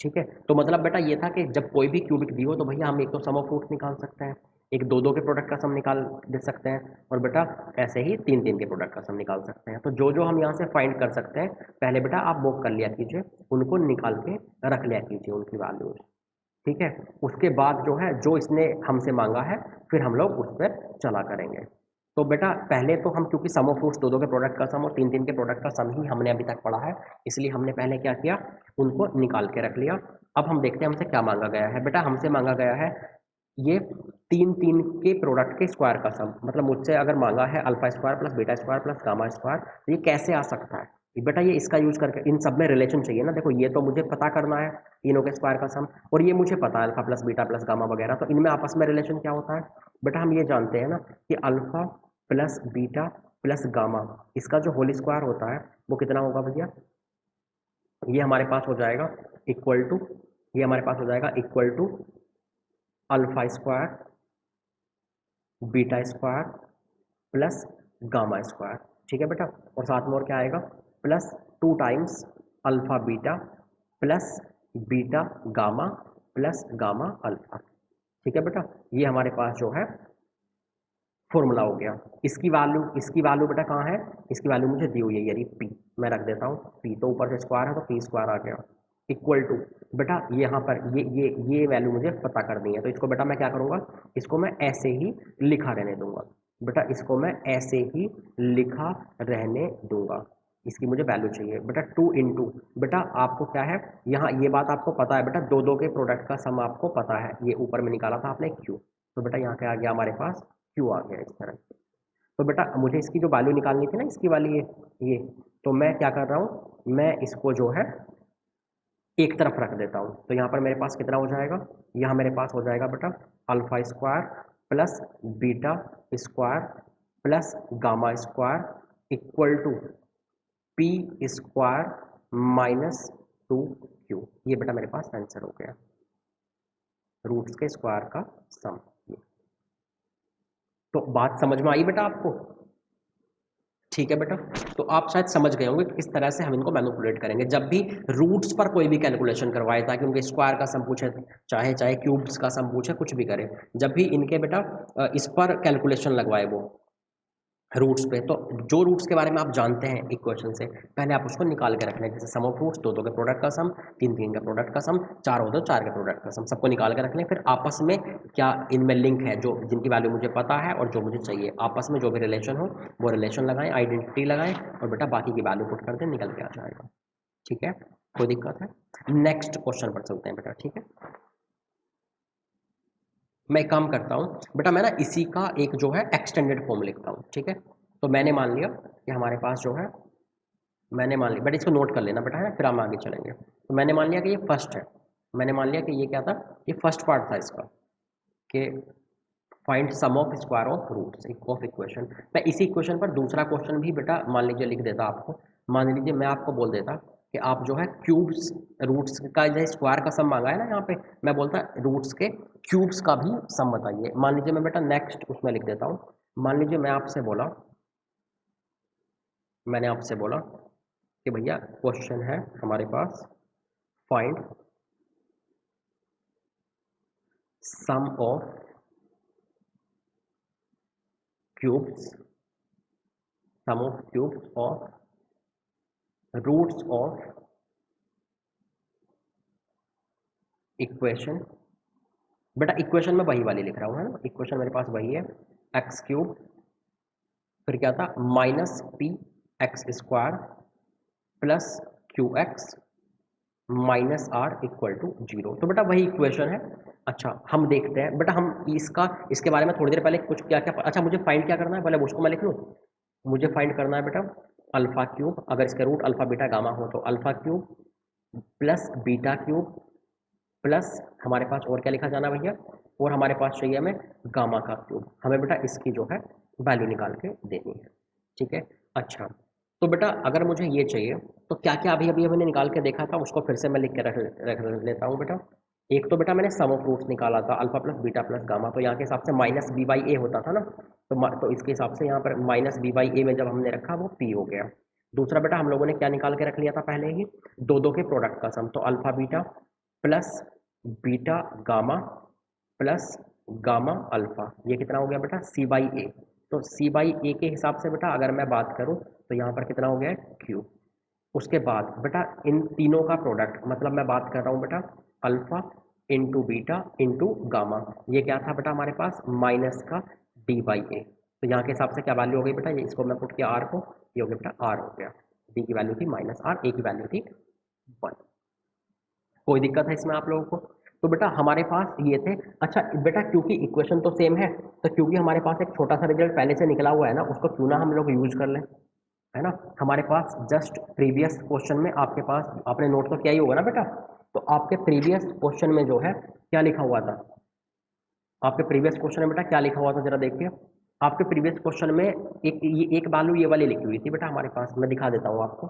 ठीक है, तो मतलब बेटा ये था कि जब कोई भी क्यूबिक दी हो तो भैया हम एक तो सम ऑफ रूट्स निकाल सकते हैं, एक दो दो के प्रोडक्ट का सम निकाल दे सकते हैं, और बेटा ऐसे ही तीन तीन के प्रोडक्ट का सम निकाल सकते हैं। तो जो जो हम यहाँ से फाइंड कर सकते हैं पहले बेटा आप वो कर लिया कीजिए, उनको निकाल के रख लिया कीजिए उनकी वैल्यूज, ठीक है। उसके बाद जो है जो इसने हमसे मांगा है फिर हम लोग उस पर चला करेंगे। तो बेटा पहले तो हम, क्योंकि सम ऑफ फ्रूट्स दो दो के प्रोडक्ट का सम और तीन तीन के प्रोडक्ट का सम ही हमने अभी तक पढ़ा है, इसलिए हमने पहले क्या किया, उनको निकाल के रख लिया। अब हम देखते हैं हमसे क्या मांगा गया है। बेटा हमसे मांगा गया है ये तीन तीन के प्रोडक्ट के स्क्वायर का सम, मतलब मुझसे अगर मांगा है alpha square plus beta square plus gamma square, तो ये कैसे आ सकता है? बेटा ये इसका यूज करके इन सब में रिलेशन चाहिए ना। देखो ये तो मुझे पता करना है तीनों के स्क्वायर का सम, और ये मुझे पता है alpha plus beta plus gamma वगैरह, तो इनमें आपस में रिलेशन क्या होता है? बेटा हम ये जानते हैं ना कि alpha plus beta plus gamma, इसका जो होल स्क्वायर होता है वो कितना होगा भैया? ये हमारे पास हो जाएगा इक्वल टू, ये हमारे पास हो जाएगा equal to alpha square beta square plus gamma square. ठीक है बेटा, और साथ में और क्या आएगा? Plus 2 times alpha beta plus beta gamma plus gamma alpha. ठीक है बेटा, ये हमारे पास जो है फॉर्मूला हो गया। इसकी वैल्यू बेटा कहाँ है? इसकी वैल्यू मुझे दी हुई है, यानी पी। मैं रख देता हूँ पी, तो ऊपर से स्क्वायर है तो पी स्क्वायर आ गया इक्वल टू, बेटा यहाँ पर ये वैल्यू मुझे पता करनी है, तो इसको बेटा मैं क्या करूँगा, इसको मैं ऐसे ही लिखा रहने दूंगा। बेटा इसको मैं ऐसे ही लिखा रहने दूंगा, इसकी मुझे वैल्यू चाहिए बेटा 2 इंटू, बेटा आपको क्या है यहाँ, ये बात आपको पता है बेटा, दो दो के प्रोडक्ट का सम आपको पता है, ये ऊपर में निकाला था आपने क्यू, तो बेटा यहाँ क्या आ गया हमारे पास? क्यू आ गया इस तरह। तो बेटा मुझे इसकी जो वैल्यू निकालनी थी ना, इसकी वाली ये, तो मैं क्या कर रहा हूँ, मैं इसको जो है एक तरफ रख देता हूँ, तो यहाँ पर मेरे पास कितना हो जाएगा, यहाँ मेरे पास हो जाएगा बेटा alpha square plus beta square plus gamma square equal to p square minus 2 q. ये बेटा मेरे पास आंसर हो गया, रूट्स के स्क्वायर का सम। तो बात समझ में आई बेटा आपको? ठीक है बेटा, तो आप शायद समझ गए होंगे कि किस तरह से हम इनको मैनिपुलेट करेंगे जब भी रूट्स पर कोई भी कैलकुलेशन करवाए, ताकि उनके स्क्वायर का सम पूछे, चाहे चाहे क्यूब्स का सम पूछे, कुछ भी करे, जब भी इनके बेटा इस पर कैलकुलेशन लगवाए वो रूट्स पे, तो जो रूट्स के बारे में आप जानते हैं इक्वेशन से, पहले आप उसको निकाल के रख लें। जैसे सम ऑफ रूट्स, दो दो के प्रोडक्ट का सम, तीन तीन का प्रोडक्ट का सम, चार हो तो चार के प्रोडक्ट का सम, सबको निकाल के रख लें। फिर आपस में क्या इनमें लिंक है, जो जिनकी वैल्यू मुझे पता है और जो मुझे चाहिए, आपस में जो भी रिलेशन हो वो रिलेशन लगाएं, आइडेंटिटी लगाएं, और बेटा बाकी की वैल्यू पुट कर दें, निकल के आ जाएगा। ठीक है, कोई दिक्कत है? नेक्स्ट क्वेश्चन पर चलते हैं बेटा। ठीक है, मैं एक काम करता हूँ बेटा, मैं ना इसी का एक जो है एक्सटेंडेड फॉर्म लिखता हूँ। ठीक है, तो मैंने मान लिया कि हमारे पास जो है, मैंने मान लिया बेटा, इसको नोट कर लेना बेटा, है ना, फिर हम आगे चलेंगे। तो मैंने मान लिया कि ये फर्स्ट है, मैंने मान लिया कि ये क्या था, ये फर्स्ट पार्ट था इसका, कि find sum of square of roots of equation. मैं इसी इक्वेशन पर दूसरा क्वेश्चन भी बेटा मान लीजिए लिख देता आपको। मान लीजिए मैं आपको बोल देता कि आप जो है क्यूब्स, रूट्स का जो स्क्वायर का सम मांगा है ना यहाँ पे, मैं बोलता रूट्स के क्यूब्स का भी सम बताइए। मान लीजिए मैं बेटा नेक्स्ट उसमें लिख देता हूँ। मान लीजिए मैं आपसे बोला, मैंने आपसे बोला कि भैया क्वेश्चन है हमारे पास, find sum of cubes, sum of cubes of roots of equation. बेटा इक्वेशन में वही वाली लिख रहा हूँ, है ना, इक्वेशन मेरे पास वही है, एक्स क्यूब, फिर क्या था minus p x square plus q x minus r equal to 0। तो बेटा वही इक्वेशन है। अच्छा हम देखते हैं बेटा, हम इसका, इसके बारे में थोड़ी देर पहले कुछ क्या क्या, अच्छा मुझे फाइंड क्या करना है पहले उसको मैं लिख लूँ। मुझे फाइंड करना है बेटा अल्फा क्यूब, अगर इसके रूट अल्फा बीटा गामा हो तो alpha cube plus beta cube plus हमारे पास और क्या लिखा जाना भैया, और हमारे पास चाहिए हमें गामा का क्यूब, हमें बेटा इसकी जो है वैल्यू निकाल के देनी है। ठीक है, अच्छा तो बेटा अगर मुझे ये चाहिए तो क्या क्या अभी अभी मैंने निकाल के देखा था, उसको फिर से मैं लिख के रख लेता हूँ बेटा। एक तो बेटा मैंने सम ऑफ रूट्स निकाला था alpha plus beta plus gamma, तो यहाँ के हिसाब से माइनस बी बाई ए होता था ना, तो इसके हिसाब से यहाँ पर माइनस बी बाई ए में जब हमने रखा वो पी हो गया। दूसरा बेटा हम लोगों ने क्या निकाल के रख लिया था पहले ही, दो दो के प्रोडक्ट का सम, तो alpha beta plus beta gamma plus gamma alpha, ये कितना हो गया बेटा सी बाई ए। तो सी बाई ए के हिसाब से बेटा अगर मैं बात करूं तो यहाँ पर कितना हो गया क्यू। उसके बाद बेटा इन तीनों का प्रोडक्ट, मतलब मैं बात कर रहा हूँ बेटा alpha into beta into gamma, ये क्या था बेटा हमारे पास माइनस का डी बाई ए। तो यहाँ के हिसाब से क्या वैल्यू हो गई बेटा, ये इसको मैं पुट किया आर को, ये हो गया बेटा आर हो गया, डी की वैल्यू थी -r, ए की वैल्यू थी 1। कोई दिक्कत है इसमें आप लोगों को? तो बेटा हमारे पास ये थे। अच्छा बेटा क्योंकि इक्वेशन तो सेम है, तो क्योंकि हमारे पास एक छोटा सा रिजल्ट पहले से निकला हुआ है ना, उसको क्यों ना हम लोग यूज कर लें, है ना। हमारे पास जस्ट प्रीवियस क्वेश्चन में आपके पास, आपने नोट तो किया ही होगा ना बेटा, तो आपके प्रीवियस क्वेश्चन में जो है क्या लिखा हुआ था, आपके प्रीवियस क्वेश्चन में बेटा क्या लिखा हुआ था जरा देखिए। आपके प्रीवियस क्वेश्चन में एक वैल्यू ये वाली लिखी हुई थी बेटा हमारे पास, मैं दिखा देता हूँ आपको।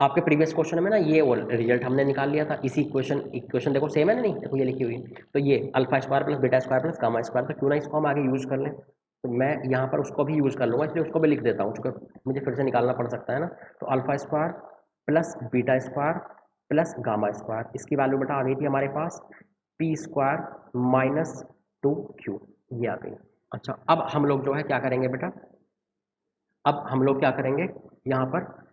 आपके प्रीवियस क्वेश्चन में ना ये रिजल्ट हमने निकाल लिया था, इसी इक्वेशन देखो सेम है ना, नहीं देखो ये लिखी हुई, तो ये alpha square plus beta square plus gamma square, तो क्यों ना इसको हम आगे यूज कर लें। तो मैं यहाँ पर उसको भी यूज कर लूँगा, इसलिए उसको भी लिख देता हूँ, क्योंकि मुझे फिर से निकालना पड़ सकता है ना। तो alpha square plus beta square plus gamma square, इसकी वैल्यू बेटा आ गई थी हमारे पास पी स्क्वायर -2q, ये आ गई। अच्छा अब हम लोग जो है क्या करेंगे बेटा, अब हम लोग क्या करेंगे, यहाँ पर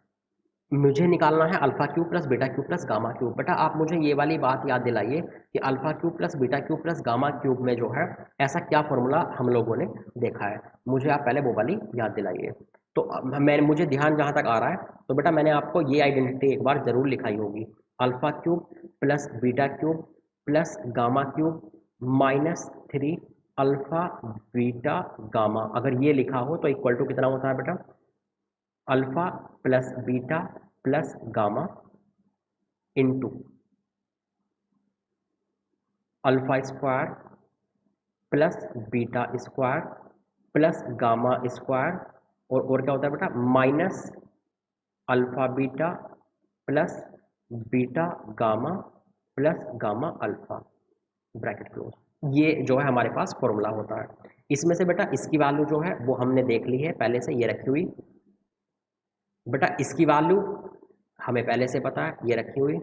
मुझे निकालना है alpha cube plus beta cube plus gamma cube. बेटा आप मुझे ये वाली बात याद दिलाइए कि alpha cube plus beta cube plus gamma cube में जो है ऐसा क्या फॉर्मूला हम लोगों ने देखा है, मुझे आप पहले वो वाली याद दिलाइए। तो मैं मुझे ध्यान जहाँ तक आ रहा है, तो बेटा मैंने आपको ये आइडेंटिटी एक बार जरूर लिखाई होगी, alpha cube plus beta cube plus gamma cube -3 alpha beta gamma, अगर ये लिखा हो तो इक्वल टू कितना होता है बेटा, alpha plus beta plus gamma into alpha square plus beta square plus gamma square, और क्या होता है बेटा minus alpha beta gamma plus gamma alpha, bracket close. ये जो है हमारे पास फॉर्मूला होता है। इसमें से बेटा इसकी वैल्यू जो है वो हमने देख ली है पहले से, ये रखी हुई बेटा, इसकी वैल्यू हमें पहले से पता है, ये रखी हुई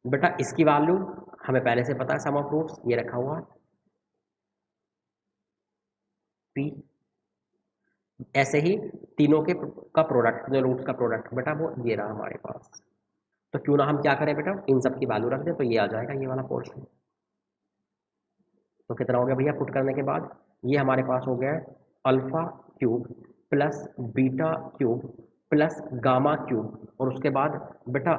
बेटा, इसकी वैल्यू हमें पहले से पता है सम ऑफ रूट्स, ये रखा हुआ पी। ऐसे ही तीनों के का प्रोडक्ट, जो रूट्स का प्रोडक्ट बेटा वो ये रहा हमारे पास। तो क्यों ना हम क्या करें बेटा, इन सब की वैल्यू रख दें, तो ये आ जाएगा ये वाला पोर्शन। तो कितना हो गया भैया पुट करने के बाद, ये हमारे पास हो गया alpha cube plus beta cube plus gamma cube, और उसके बाद बेटा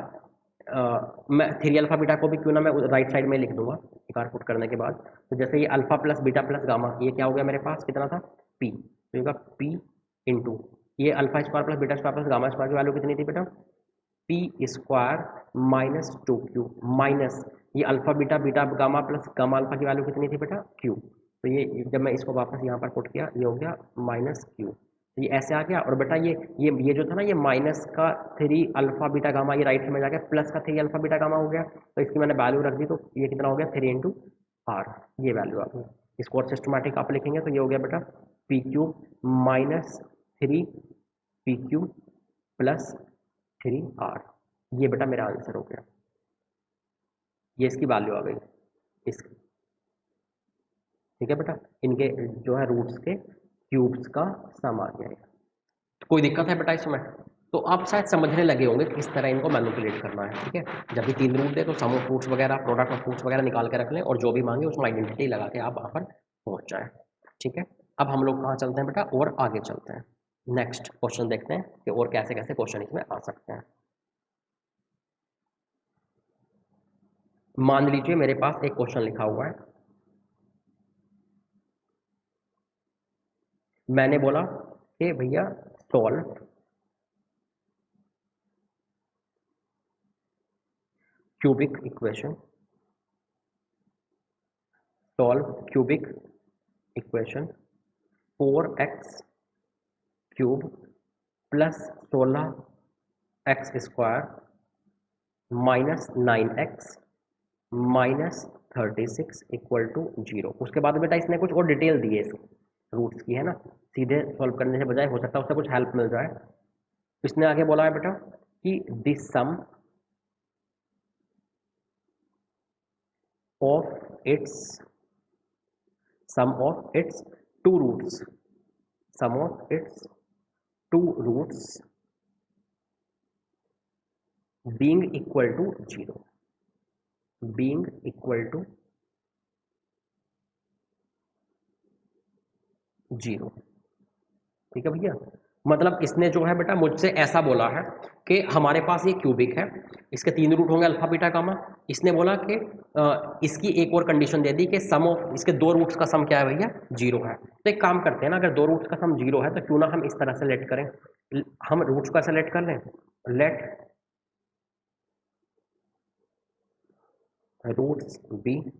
मैं 3 अल्फा बीटा को भी क्यों ना मैं राइट साइड में लिख दूंगा एक बार पुट करने के बाद। तो जैसे ये alpha plus beta plus gamma, ये क्या हो गया मेरे पास, कितना था पी, तो ये पी इंटू ये alpha square plus beta square plus gamma square की वैल्यू कितनी थी बेटा, पी स्क्वायर -2q माइनस ये alpha beta beta gamma plus gamma alpha की वैल्यू कितनी थी बेटा क्यू। तो ये जब मैं इसको वापस यहाँ पर पुट किया, ये हो गया -q, तो ये ऐसे आ गया। और बेटा ये जो था ना, ये माइनस का 3 अल्फा बीटा गामा, ये राइट में जाके प्लस का 3 अल्फा बीटा गामा हो गया, तो इसकी मैंने वैल्यू रख दी, तो ये कितना हो गया 3 इंटू आर, ये वैल्यू आ गई। इसको और सिस्टमैटिक आप लिखेंगे तो ये हो गया बेटा P cube -3 P cube plus 3r, ये बेटा मेरा आंसर हो गया, ये इसकी वैल्यू आ गई इसकी। ठीक है बेटा, इनके जो है रूट्स के क्यूब्स का सम आ गया है। तो कोई दिक्कत है बेटा इसमें? तो आप शायद समझने लगे होंगे किस तरह इनको मैनिपुलेट करना है। ठीक है, जब भी 3 रूट दे तो सम ऑफ फ्रूट्स वगैरह, प्रोडक्ट ऑफ फ्रूट्स वगैरह निकाल के रख लें, और जो भी मांगे उसमें आइडेंटिटी लगा के आप वहाँ पर पहुँच जाए। ठीक है, अब हम लोग कहाँ चलते हैं बेटा, और आगे चलते हैं, नेक्स्ट क्वेश्चन देखते हैं कि और कैसे कैसे क्वेश्चन इसमें आ सकते हैं। मान लीजिए मेरे पास एक क्वेश्चन लिखा हुआ है, मैंने बोला कि भैया solve cubic equation, solve cubic equation 4x cube plus 16x² -9x -36 equal to 0। उसके बाद बेटा इसने कुछ और डिटेल दी है इस रूट्स की, है ना, सीधे सॉल्व करने से बजाय हो सकता है उससे कुछ हेल्प मिल जाए। इसने आगे बोला है बेटा कि this sum of its two roots, sum of its two roots being equal to 0, being equal to zero. ठीक है भैया, मतलब इसने जो है बेटा मुझसे ऐसा बोला है कि हमारे पास ये क्यूबिक है, इसके 3 रूट होंगे अल्फा बीटा गामा। इसने बोला कि इसकी एक और कंडीशन दे दी कि सम ऑफ इसके 2 रूट्स का सम क्या है भैया, जीरो है। तो एक काम करते हैं ना, अगर 2 रूट्स का सम जीरो है तो क्यों ना हम इस तरह से लेट करें, हम रूट्स का सेलेक्ट कर लें, लेट रूट्स बी,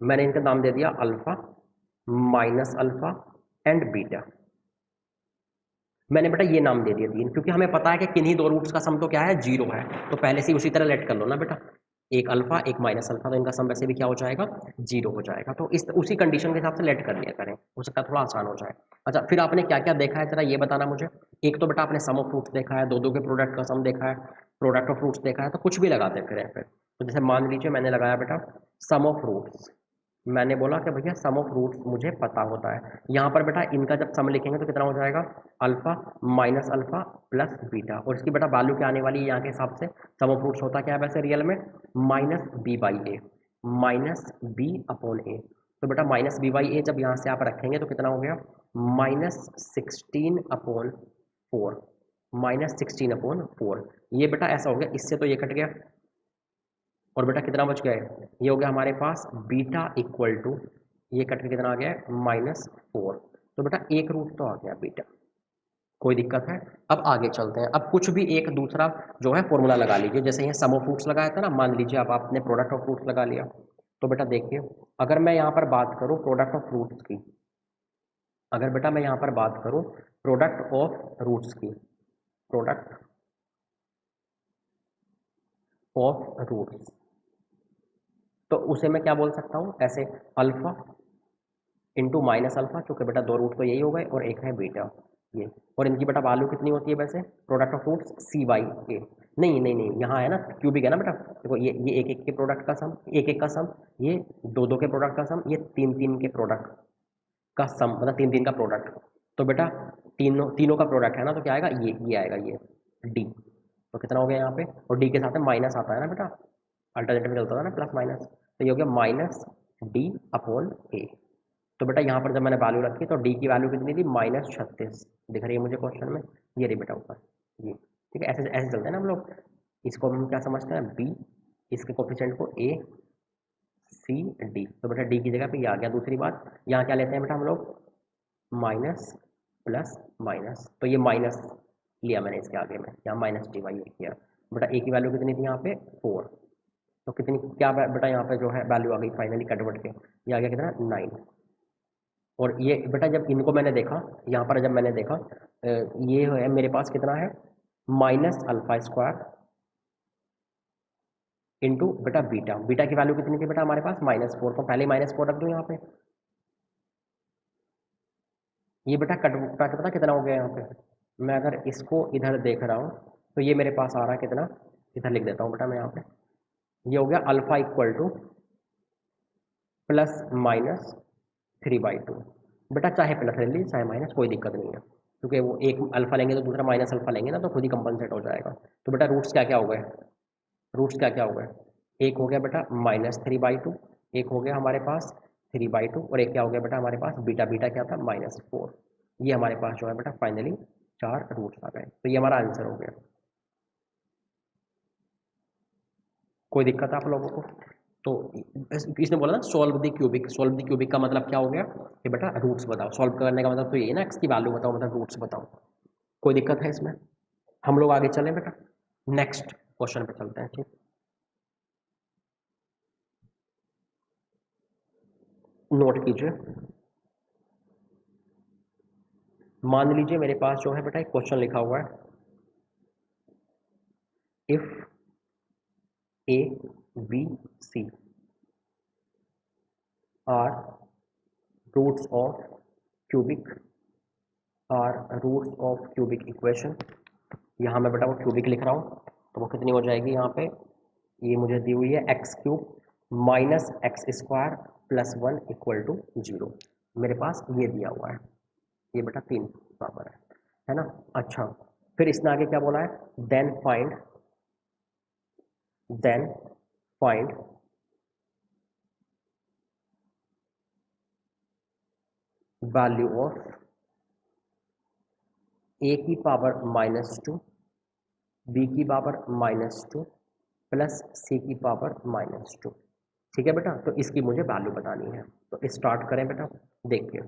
मैंने इनका नाम दे दिया alpha minus alpha and beta. मैंने बेटा ये नाम दे दिया 3, क्योंकि हमें पता है कि किन्हीं 2 रूट्स का सम तो क्या है, जीरो है। तो पहले से ही उसी तरह लेट कर लो ना बेटा, एक अल्फा एक माइनस अल्फा, तो इनका सम वैसे भी क्या हो जाएगा, जीरो हो जाएगा। तो इस उसी कंडीशन के हिसाब से लेट कर लिया करें, हो सकता है थोड़ा आसान हो जाए। अच्छा, फिर आपने क्या क्या देखा है जरा ये बताना मुझे। एक तो बेटा आपने सम ऑफ फ्रूट्स देखा है, दो दो के प्रोडक्ट का सम देखा है, प्रोडक्ट ऑफ फ्रूट्स देखा है, तो कुछ भी लगाते फिर फिर। तो जैसे मान लीजिए मैंने लगाया बेटा सम ऑफ फ्रूट्स, मैंने बोला कि भैया सम ऑफ रूट्स मुझे पता होता है। यहाँ पर बेटा इनका जब सम लिखेंगे तो कितना हो जाएगा, alpha minus alpha plus beta, और इसकी बेटा वैल्यू क्या आने वाली है यहाँ के हिसाब से। सम ऑफ रूट्स होता क्या है वैसे रियल में, minus b by a, minus b upon a. तो बेटा माइनस बी बाई ए जब यहाँ से आप रखेंगे तो कितना हो गया, -16/4, -16/4। ये बेटा ऐसा हो गया, इससे तो ये कट गया, और बेटा कितना बच गया है, ये हो गया हमारे पास बीटा इक्वल टू, ये कट के कितना आ गया है, -4। तो बेटा एक रूट तो आ गया बीटा, कोई दिक्कत है। अब आगे चलते हैं, अब कुछ भी एक दूसरा जो है फॉर्मूला लगा लीजिए। जैसे ये सम ऑफ फ्रूट्स लगाया था ना, मान लीजिए अब आपने प्रोडक्ट ऑफ फ्रूट्स लगा लिया। तो बेटा देखिए, अगर मैं यहाँ पर बात करूँ प्रोडक्ट ऑफ फ्रूट्स की, अगर बेटा मैं यहाँ पर बात करूँ प्रोडक्ट ऑफ रूट्स की, प्रोडक्ट ऑफ रूट्स, तो उसे मैं क्या बोल सकता हूँ ऐसे, अल्फा इंटू माइनस अल्फा, क्योंकि बेटा 2 रूट तो यही हो गए, और एक है बीटा ये। और इनकी बेटा वैल्यू कितनी होती है वैसे, product of roots c by a. नहीं नहीं नहीं, यहाँ है ना क्यूबिक है ना बेटा, देखो ये एक एक के प्रोडक्ट का सम, एक एक का सम, ये दो दो के प्रोडक्ट का सम, ये तीन तीन के प्रोडक्ट का सम, मतलब तीन तीन का प्रोडक्ट। तो बेटा तीनों तीनों का प्रोडक्ट है ना, तो क्या आएगा, ये आएगा ये डी। तो कितना हो गया यहाँ पे, और डी के साथ में माइनस आता है ना बेटा, अल्टरनेटिव में चलता था ना प्लस माइनस, तो ये हो गया माइनस डी अपॉन ए। तो बेटा यहाँ पर जब मैंने वैल्यू रखी तो डी की वैल्यू कितनी थी, -36 दिख रही है मुझे क्वेश्चन में, ये रही बेटा ऊपर ये। ठीक है, ऐसे ऐसे चलते हैं ना हम लोग। इसको हम क्या समझते हैं, बी, इसके कोफिशिएंट को ए सी डी, तो बेटा डी की जगह पे ये आ गया। दूसरी बात, यहाँ क्या लेते हैं बेटा हम लोग, माइनस प्लस माइनस, तो ये माइनस लिया मैंने इसके आगे में, यहाँ माइनस डी वाई किया। बेटा ए की वैल्यू कितनी थी यहाँ पे 4, तो कितनी क्या बेटा यहाँ पे जो है वैल्यू आ गई फाइनली कन्वर्ट के, ये आ गया कितना 9। और ये बेटा जब इनको मैंने देखा, यहाँ पर जब मैंने देखा ये है मेरे पास कितना है, माइनस अल्फा स्क्वायर इंटू बेटा बीटा, बीटा की वैल्यू कितनी थी बेटा हमारे पास -4, तो पहले -4 रख दूँ यहाँ पे। ये बेटा कट के पता कितना हो गया यहाँ पे, मैं अगर इसको इधर देख रहा हूँ तो ये मेरे पास आ रहा है कितना, इधर लिख देता हूँ बेटा मैं यहाँ पे, ये हो गया अल्फा इक्वल टू +-3/2। बेटा चाहे प्लस ले लीजिए चाहे माइनस, कोई दिक्कत नहीं है, क्योंकि वो एक अल्फा लेंगे तो दूसरा माइनस अल्फा लेंगे ना, तो खुद ही कंपनसेट हो जाएगा। तो बेटा रूट्स क्या क्या हो गए, रूट्स क्या क्या हो गए, एक हो गया बेटा -3/2, एक हो गया हमारे पास 3/2, और एक क्या हो गया बेटा हमारे पास बीटा, बीटा क्या था -4। ये हमारे पास जो है बेटा फाइनली 4 रूट्स आ गए, तो ये हमारा आंसर हो गया। कोई दिक्कत है आप लोगों को। तो इसने बोला ना solve the cubic, solve the cubic का मतलब क्या हो गया कि बेटा रूट्स बताओ, सॉल्व करने का मतलब तो ये है ना, एक्स की वैल्यू बताओ, मतलब रूट्स बताओ। कोई दिक्कत है इसमें, हम लोग आगे चलें बेटा, नेक्स्ट क्वेश्चन पे चलते हैं। ठीक, नोट कीजिए, मान लीजिए मेरे पास जो है बेटा एक क्वेश्चन लिखा हुआ है, if a b c are roots of cubic, are roots of cubic equation. यहाँ मैं बेटा वो क्यूबिक लिख रहा हूँ, तो वो कितनी हो जाएगी यहाँ पे, ये मुझे दी हुई है x³ -x² + 1 = 0, मेरे पास ये दिया हुआ है, ये बेटा 3 बराबर है ना। अच्छा, फिर इसने आगे क्या बोला है, देन फाइंड वैल्यू ऑफ ए की पावर -2, बी की पावर -2 प्लस सी की पावर -2। ठीक है बेटा, तो इसकी मुझे वैल्यू बतानी है। तो स्टार्ट करें बेटा। देखिए,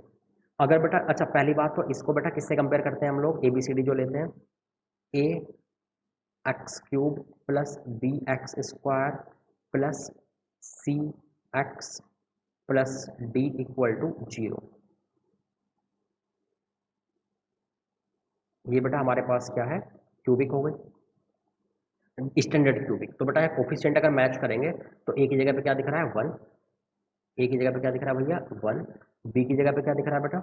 अगर बेटा, अच्छा पहली बात तो इसको बेटा किससे कंपेयर करते हैं हम लोग, ए बी सी डी जो लेते हैं, a x cube plus b x square plus c x plus d equal to 0। ये बेटा हमारे पास क्या है, क्यूबिक हो गई, स्टैंडर्ड क्यूबिक। तो बेटा ये कोफिशिएंट अगर मैच करेंगे तो ए की जगह पे क्या दिख रहा है 1, ए की जगह पे क्या दिख रहा है भैया 1, बी की जगह पे क्या दिख रहा है बेटा,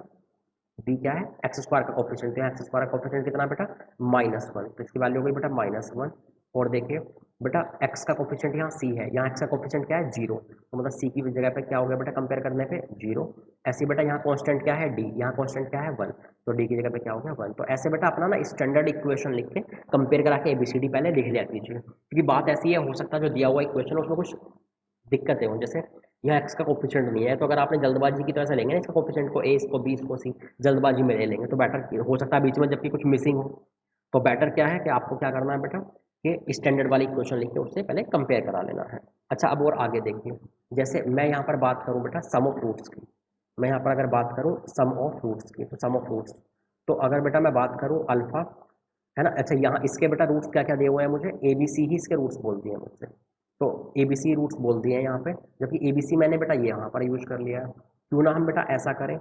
बी क्या है एक्स स्क्वायर का कोफिशिएंट, तो एक्स स्क्वायर का कोफिशिएंट कितना बेटा -1, तो इसकी वैल्यू हो गई बेटा -1। और देखिए बेटा एक्स का कोफिशिएंट यहाँ सी है, यहाँ एक्स का कोफिशिएंट क्या है 0, तो मतलब सी की जगह पे क्या हो गया बेटा कंपेयर करने पे 0। ऐसे बेटा यहाँ कांस्टेंट क्या है डी, यहाँ कांस्टेंट क्या है 1, तो डी की जगह पे क्या हो गया 1। तो ऐसे बेटा अपना ना स्टैंडर्ड इक्वेशन लिख के कंपेयर करा के एबीसीडी पहले लिख लिया कीजिए, क्योंकि बात ऐसी है, हो सकता है जो दिया हुआ इक्वेशन उसमें कुछ दिक्कतें हों, जैसे यहाँ एक्स का कोफिशिएंट नहीं है, तो अगर आपने जल्दबाजी की तरह से लेंगे ना इसका कोफिशिएंट को ए, इसको बी, इसको सी, जल्दबाजी में ले लेंगे तो बेटर हो सकता है बीच में जबकि कुछ मिसिंग हो। तो बेटर क्या है कि आपको क्या करना है बेटा कि स्टैंडर्ड वाली इक्वेशन लिख के उससे पहले कंपेयर करा लेना है। अच्छा, अब और आगे देखिए, जैसे मैं यहाँ पर बात करूँ बेटा सम ऑफ रूट्स की, मैं यहाँ पर अगर बात करूँ सम ऑफ रूट्स की, तो सम ऑफ रूट्स, तो अगर बेटा मैं बात करूँ अल्फा, है ना, अच्छा यहाँ इसके बेटा रूट्स क्या क्या दिए हुए हैं मुझे, ए बी सी ही इसके रूट्स बोल दिए हैं मुझसे, तो ए बी सी रूट्स बोल दिए हैं यहाँ पे, जबकि ए बी सी मैंने बेटा ये यहाँ पर यूज कर लिया है। क्यों ना हम बेटा ऐसा करें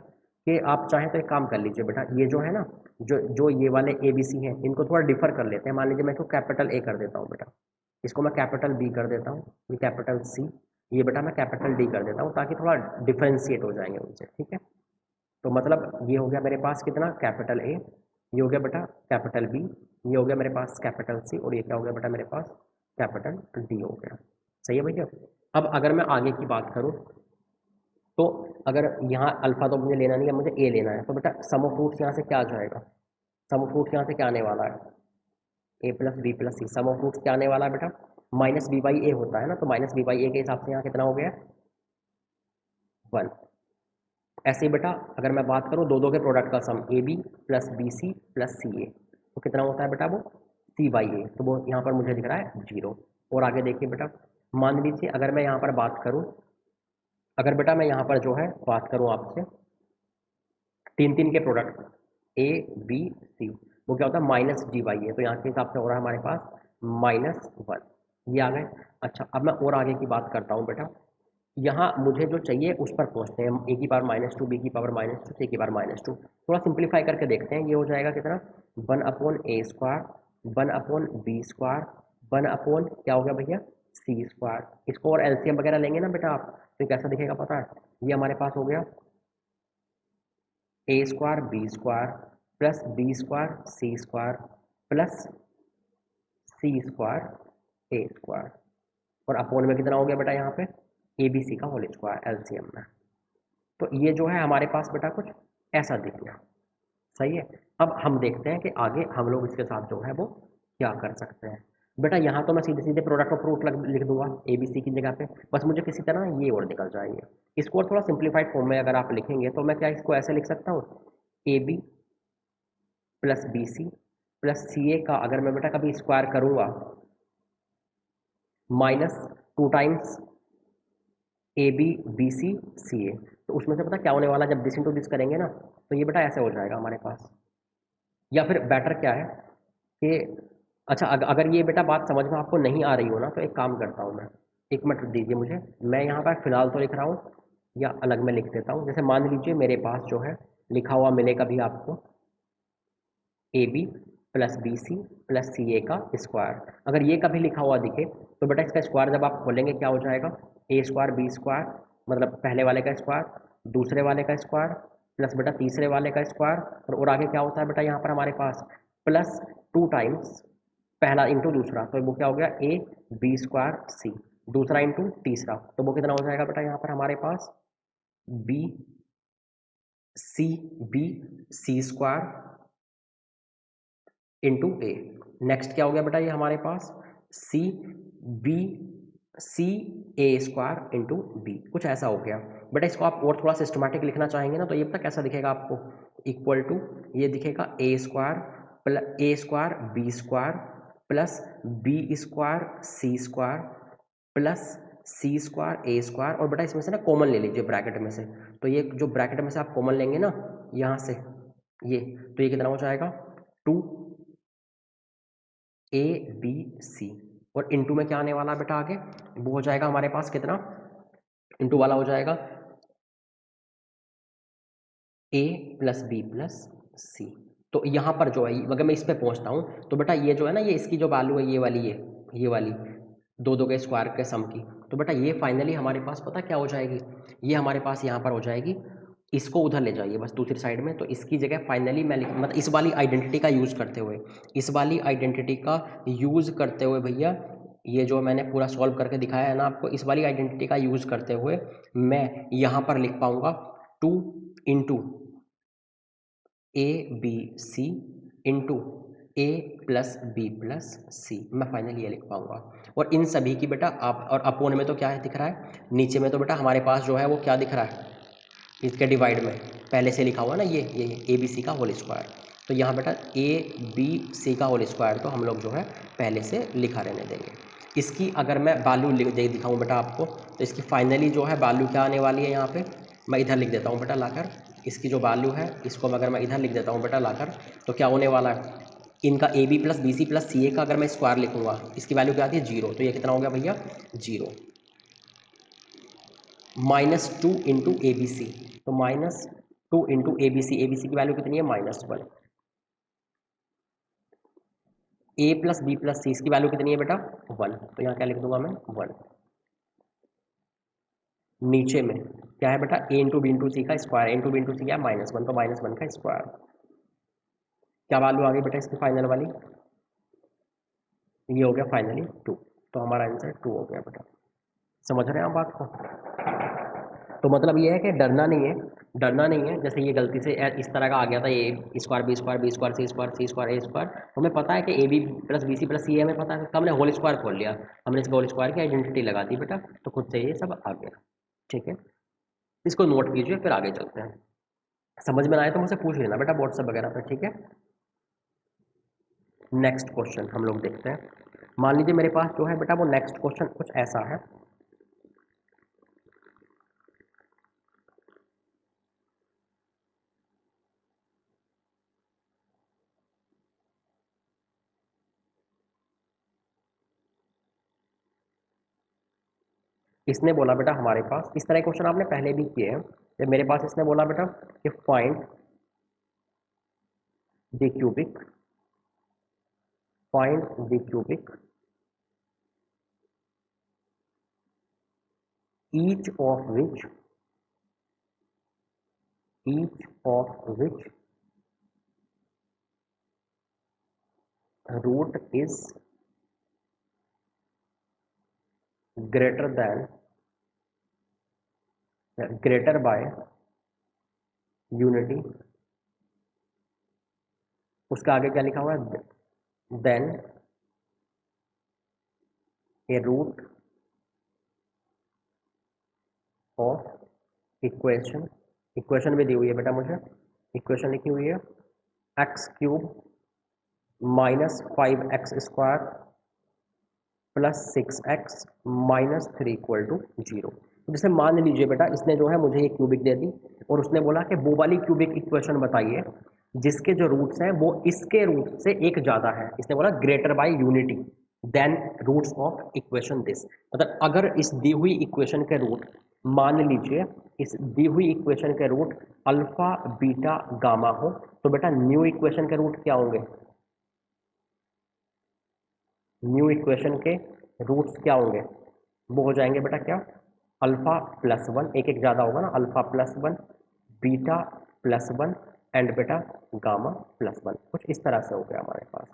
कि आप चाहें तो एक काम कर लीजिए बेटा, ये जो है ना, जो जो ये वाले ए बी सी हैं इनको थोड़ा डिफर कर लेते हैं। मान लीजिए मैं इसको कैपिटल ए कर देता हूँ बेटा, इसको मैं कैपिटल बी कर देता हूँ, ये कैपिटल सी, ये बेटा मैं कैपिटल डी कर देता हूँ, ताकि थोड़ा डिफ्रेंशिएट हो जाएंगे उनसे। ठीक है, तो मतलब ये हो गया मेरे पास कितना कैपिटल ए, ये हो गया बेटा कैपिटल बी, ये हो गया मेरे पास कैपिटल सी, और ये क्या हो गया बेटा मेरे पास कैपिटल डी हो गया। सही है भैया। अब अगर मैं आगे की बात करूं, तो अगर यहाँ अल्फा तो मुझे लेना नहीं है, मुझे ए लेना है, तो बेटा सम ऑफ रूट्स यहाँ से क्या आ जाएगा, सम ऑफ रूट्स यहाँ से क्या आने वाला है, a plus b plus c, sum of roots क्या आने वाला है बेटा, माइनस बी बाई ए होता है ना, तो माइनस बी बाई ए के हिसाब से यहाँ कितना हो गया 1। ऐसे ही बेटा अगर मैं बात करूँ दो दो के प्रोडक्ट का sum a b plus b c plus c a, तो कितना होता है बेटा वो सी बाई ए, तो वो यहाँ पर मुझे दिख रहा है 0। और आगे देखिए बेटा, मान लीजिए अगर मैं यहाँ पर बात करूँ, अगर बेटा मैं यहाँ पर जो है बात करूँ आपसे तीन तीन के प्रोडक्ट ए बी सी, वो क्या होता है माइनस डी बाई ए, तो यहाँ के हिसाब से हो रहा है हमारे पास -1, ये आ गए। अच्छा, अब मैं और आगे की बात करता हूँ बेटा, यहाँ मुझे जो चाहिए उस पर पहुँचते हैं, ए की पावर -2, बी की पावर -2, सी की पावर -2, थोड़ा सिंप्लीफाई करके देखते हैं, ये हो जाएगा कितना 1/a², 1/b², 1 क्या हो गया भैया c²। इसको और एलसीएम वगैरह लेंगे ना बेटा आप, तो कैसा दिखेगा पता है, ये हमारे पास हो गया a² b² plus b² c² plus c² और अपोन में कितना हो गया बेटा यहाँ पे ए बी सी का होल स्क्वायर एलसीएम में। तो ये जो है हमारे पास बेटा कुछ ऐसा दिख गया। सही है। अब हम देखते हैं कि आगे हम लोग इसके साथ जो है वो क्या कर सकते हैं। बेटा यहाँ तो मैं सीधे सीधे प्रोडक्ट ऑफ फ्रूट लिख दूंगा ए बी सी की जगह पे, बस मुझे किसी तरह ये और निकल जाएंगे। इसको और थोड़ा सिंप्लीफाइड फॉर्म में अगर आप लिखेंगे तो मैं क्या इसको ऐसे लिख सकता हूँ, a b plus b c plus c a का अगर मैं बेटा कभी स्क्वायर करूँगा -2 times a b b c c a, तो उसमें से पता क्या होने वाला, जब दिस इंटू दिस करेंगे ना तो ये बेटा ऐसे हो जाएगा हमारे पास। या फिर बेटर क्या है कि अच्छा अगर ये बेटा बात समझ में आपको नहीं आ रही हो ना, तो एक काम करता हूँ मैं, एक मिनट दीजिए मुझे, मैं यहाँ पर फिलहाल तो लिख रहा हूँ या अलग में लिख देता हूँ। जैसे मान लीजिए मेरे पास जो है लिखा हुआ मिलेगा भी आपको a b plus b c plus c a का स्क्वायर, अगर ये कभी लिखा हुआ दिखे तो बेटा इसका स्क्वायर जब आप खोलेंगे क्या हो जाएगा, a² b² मतलब पहले वाले का स्क्वायर, दूसरे वाले का स्क्वायर प्लस बेटा तीसरे वाले का स्क्वायर, और आगे क्या होता है बेटा यहाँ पर हमारे पास +2 टाइम्स पहला इंटू दूसरा, तो वो क्या हो गया a b² c, दूसरा इंटू तीसरा, तो वो कितना हो जाएगा बेटा यहाँ पर हमारे पास b c b c² into a. Next क्या हो गया बेटा ये हमारे पास c b c a² into b, कुछ ऐसा हो गया बेटा। इसको आप और थोड़ा सिस्टमैटिक लिखना चाहेंगे ना तो ये पता कैसा दिखेगा आपको, इक्वल टू ये दिखेगा a² plus a square b square plus b square c square plus c square a square, और बेटा इसमें से ना कॉमन ले लीजिए ब्रैकेट में से, तो ये जो ब्रैकेट में से आप कॉमन लेंगे ना यहाँ से ये, तो ये कितना हो जाएगा 2 ए बी सी, और इंटू में क्या आने वाला है बेटा आगे, वो हो जाएगा हमारे पास कितना, इंटू वाला हो जाएगा ए प्लस बी प्लस सी। तो यहाँ पर जो है अगर मैं इस पे पहुँचता हूँ तो बेटा ये जो है ना, ये इसकी जो वैल्यू है ये वाली दो दो के स्क्वायर के सम की, तो बेटा ये फाइनली हमारे पास पता क्या हो जाएगी, ये हमारे पास यहाँ पर हो जाएगी, इसको उधर ले जाइए बस दूसरी साइड में, तो इसकी जगह फाइनली मैं मतलब इस वाली आइडेंटिटी का यूज़ करते हुए, इस वाली आइडेंटिटी का यूज़ करते हुए भैया, ये जो मैंने पूरा सॉल्व करके दिखाया है ना आपको, इस वाली आइडेंटिटी का यूज़ करते हुए मैं यहाँ पर लिख पाऊँगा 2 into a b c into a plus b plus c, मैं फाइनली ये लिख पाऊंगा। और इन सभी की बेटा आप, और अपोन में तो क्या है दिख रहा है, नीचे में तो बेटा हमारे पास जो है वो क्या दिख रहा है, इसके डिवाइड में पहले से लिखा हुआ ना ये ए बी सी का होल स्क्वायर, तो यहाँ बेटा ए बी सी का होल स्क्वायर तो हम लोग जो है पहले से लिखा रहने देंगे। इसकी अगर मैं वैल्यू दिखाऊँ बेटा आपको, तो इसकी फाइनली जो है वैल्यू क्या आने वाली है, यहाँ पे मैं इधर लिख देता हूँ बेटा लाकर, इसकी जो वैल्यू है इसको अगर मैं इधर लिख देता हूँ बेटा लाकर, तो क्या होने वाला है, इनका a b plus b c plus c a का अगर मैं स्क्वायर लिखूंगा, इसकी वैल्यू क्या आती है 0, तो ये कितना हो गया भैया 0 -2 इंटू ए बी सी, तो -2 इंटू ए बी सी की वैल्यू कितनी है -1, ए प्लस बी प्लस सी इसकी वैल्यू कितनी है बेटा 1, तो यहाँ क्या लिख दूंगा मैं 1, नीचे में क्या है बेटा ए इंटू बी इंटू सी का स्क्वायर, ए इंटू बी इंटू सी क्या -1, तो -1 का स्क्वायर, क्या वैल्यू आ गई बेटा इसकी फाइनल वाली, ये हो गया फाइनली 2, तो हमारा आंसर 2 हो गया बेटा। समझ रहे हैं आप बात को, तो मतलब ये है कि डरना नहीं है, डरना नहीं है, जैसे ये गलती से इस तरह का आ गया था a square b square b square c square c square a square, हमें पता है कि a b plus b c plus c हमें पता है, तो हमने होल स्क्वायर खोल लिया, हमने इसका होल स्क्वायर की आइडेंटिटी लगा दी बेटा, तो खुद से ये सब आ गया। ठीक है, इसको नोट कीजिए फिर आगे चलते हैं, समझ में आए तो मुझसे पूछ लेना बेटा व्हाट्सएप वगैरह पर। ठीक है, नेक्स्ट क्वेश्चन हम लोग देखते हैं, मान लीजिए मेरे पास जो है बेटा वो नेक्स्ट क्वेश्चन कुछ ऐसा है, इसने बोला बेटा हमारे पास, इस तरह के क्वेश्चन आपने पहले भी किए हैं, जब मेरे पास इसने बोला बेटा कि find the cubic, find the cubic each of which root is greater than greater by unity, उसका आगे क्या लिखा हुआ है, then a root of equation, equation भी दी हुई है बेटा मुझे, इक्वेशन लिखी हुई है x cube -5x² plus 6x -3 equal to 0। जैसे मान लीजिए बेटा इसने जो है मुझे ये क्यूबिक दे दी, और उसने बोला कि वो वाली क्यूबिक इक्वेशन बताइए जिसके जो रूट्स हैं वो इसके रूट से एक ज़्यादा है, इसने बोला greater by unity then roots of equation this, मतलब अगर इस दी हुई इक्वेशन के रूट, मान लीजिए इस दी हुई इक्वेशन के रूट अल्फा बीटा गामा हो, तो बेटा न्यू इक्वेशन के रूट क्या होंगे, न्यू इक्वेशन के रूट्स क्या होंगे, वो हो जाएंगे बेटा क्या, अल्फा प्लस 1, एक एक ज़्यादा होगा ना, alpha plus 1 beta plus 1 and बेटा गामा प्लस 1, कुछ इस तरह से हो गया हमारे पास।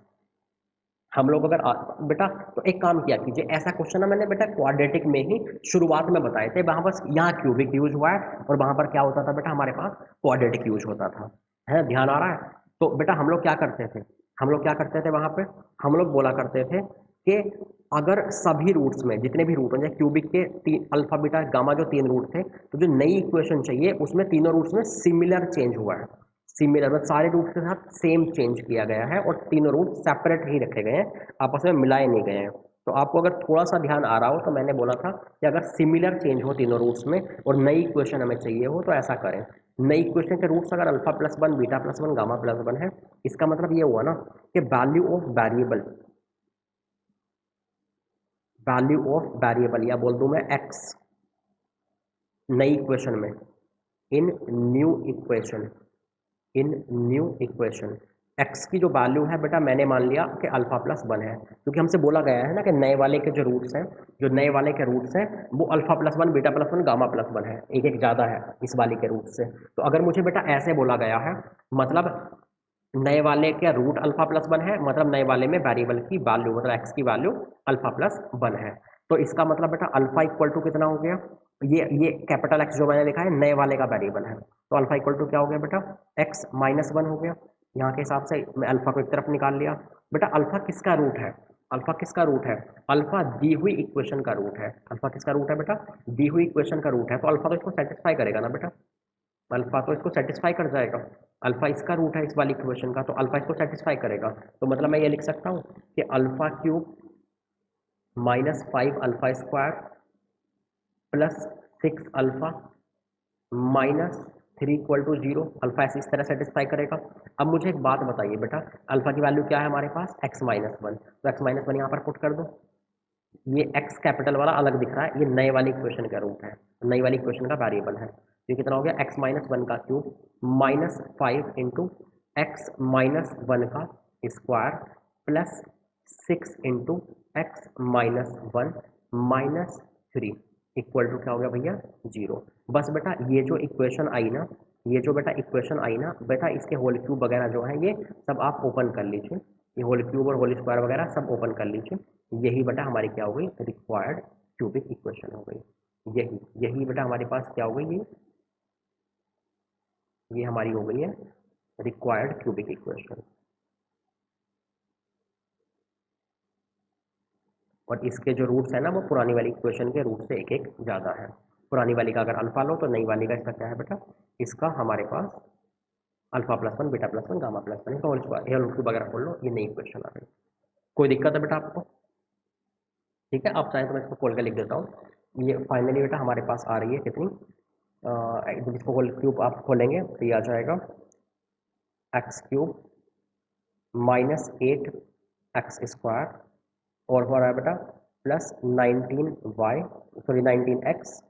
हम लोग अगर बेटा तो एक काम किया कीजिए, ऐसा क्वेश्चन ना मैंने बेटा क्वाड्रेटिक में ही शुरुआत में बताए थे, वहाँ बस यहाँ क्यूबिक यूज हुआ है और वहाँ पर क्या होता था बेटा हमारे पास क्वाड्रेटिक यूज होता था, है ध्यान आ रहा है। तो बेटा हम लोग क्या करते थे, हम लोग क्या करते थे वहाँ पे, हम लोग बोला करते थे कि अगर सभी रूट्स में जितने भी रूट हैं, क्यूबिक के तीन अल्फा बीटा गामा जो 3 रूट थे, तो जो नई इक्वेशन चाहिए उसमें तीनों रूट्स में सिमिलर चेंज हुआ है, सिमिलर मतलब सारे रूट्स के साथ सेम चेंज किया गया है और तीनों रूट सेपरेट ही रखे गए हैं, आपस में मिलाए नहीं गए हैं। तो आपको अगर थोड़ा सा ध्यान आ रहा हो तो मैंने बोला था कि अगर सिमिलर चेंज हो तीनों रूट्स में और नई इक्वेशन हमें चाहिए हो तो ऐसा करें। नई इक्वेशन के रूट्स अगर alpha plus one, beta plus one, gamma plus one है, इसका मतलब ये हुआ ना कि वैल्यू ऑफ वेरिएबल या बोल दूं मैं एक्स, नई इक्वेशन में, in new equation in new equation x की जो वैल्यू है बेटा मैंने मान लिया कि अल्फा प्लस वन है, क्योंकि हमसे बोला गया है ना कि नए वाले के जो रूट्स हैं, जो नए वाले के रूट्स हैं वो alpha plus one, beta plus one, gamma plus one है, एक एक ज़्यादा है इस वाले के रूट से। तो अगर मुझे बेटा ऐसे बोला गया है, मतलब नए वाले का रूट अल्फा प्लस वन है, मतलब नए वाले में वेरिएबल की वैल्यू मतलब एक्स की वैल्यू अल्फा प्लस वन है, तो इसका मतलब बेटा अल्फा इक्वल टू कितना हो गया, ये कैपिटल एक्स जो मैंने लिखा है नए वाले का वेरिएबल है, तो अल्फा इक्वल टू क्या हो गया बेटा, एक्स माइनस वन हो गया। यहाँ के हिसाब से मैं अल्फा को एक तरफ निकाल लिया। बेटा अल्फा किसका रूट है, अल्फा किसका रूट है, अल्फा दी हुई इक्वेशन का रूट है। अल्फा किसका रूट है बेटा, दी हुई इक्वेशन का रूट है, तो अल्फा तो इसको सेटिस्फाई करेगा ना बेटा, अल्फा तो इसको सेटिस्फाई कर जाएगा। अल्फा इसका रूट है इस वाली इक्वेशन का, तो अल्फा इसको सेटिस्फाई करेगा। तो मतलब मैं ये लिख सकता हूँ कि alpha cube minus five alpha square plus six alpha minus three equal to zero, alpha ऐसे इस तरह सेटिस्फाई करेगा। अब मुझे एक बात बताइए बेटा, अल्फा की वैल्यू क्या है हमारे पास, एक्स माइनस वन, तो एक्स माइनस वन यहाँ पर पुट कर दो। ये एक्स कैपिटल वाला अलग दिख रहा है, ये नए वाली इक्वेशन का रूट है, नई वाली इक्वेशन का वेरिएबल है। ये कितना हो गया, एक्स माइनस वन का cube minus five into x minus one का square plus six into x minus one minus three equal to क्या हो गया भैया, जीरो। बस बेटा ये जो इक्वेशन आई ना, ये जो बेटा इक्वेशन आई ना बेटा, इसके होल क्यूब वगैरह जो है ये सब आप ओपन कर लीजिए, ये होल क्यूब और होल स्क्वायर वगैरह सब ओपन कर लीजिए। यही बेटा हमारी क्या हो गई, रिक्वायर्ड क्यूबिक इक्वेशन हो गई। यही यही बेटा हमारे पास क्या हो गई, ये हमारी हो गई है रिक्वायर्ड क्यूबिक इक्वेशन। और इसके जो रूट्स है ना वो पुरानी वाली इक्वेशन के रूट से एक एक ज़्यादा है। पुरानी वाली का अगर अल्फा लो तो नई वाली का इसका क्या है बेटा, इसका हमारे पास alpha plus one, beta plus one, gamma plus one, इसका होल क्यूब वगैरह खोल लो, ये नई इक्वेशन आ गई। कोई दिक्कत है बेटा आपको, ठीक है। आप चाहें तो मैं इसको खोल के लिख देता हूँ। ये फाइनली बेटा हमारे पास आ रही है कितनी, जब इसको होल क्यूब आप खोलेंगे तो ये आ जाएगा x cube minus eight x square और हो रहा है बेटा plus nineteen y, sorry nineteen x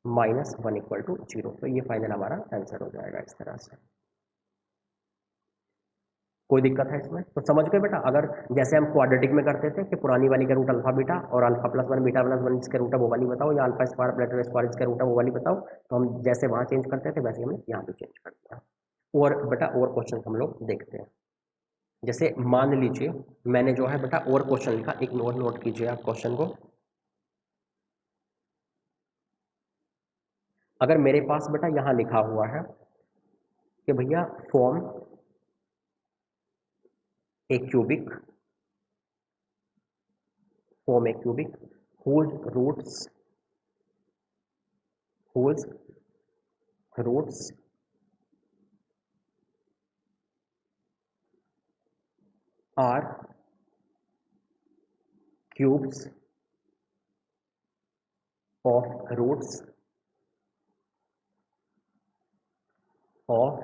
minus one equal to zero. तो ये फाइनल हमारा आंसर हो जाएगा इस तरह से। कोई दिक्कत है इसमें, तो समझ गए बेटा। अगर जैसे हम क्वाड्रेटिक में करते थे कि पुरानी वाली का रूट अल्फा बीटा और alpha plus one, beta plus one इसके रूट है वो वाली बताओ, या अल्फा स्क्वायर प्लस स्क्वायर इसके रूट है वो वाली बताओ, तो हम जैसे वहाँ चेंज करते थे वैसे हमने यहाँ भी चेंज कर दिया। और बेटा और क्वेश्चन हम लोग देखते हैं। जैसे मान लीजिए मैंने जो है बेटा और क्वेश्चन लिखा, एक नोट कीजिए आप क्वेश्चन को। अगर मेरे पास बेटा यहाँ लिखा हुआ है कि भैया form a cubic, form a cubic whose roots are cubes of roots of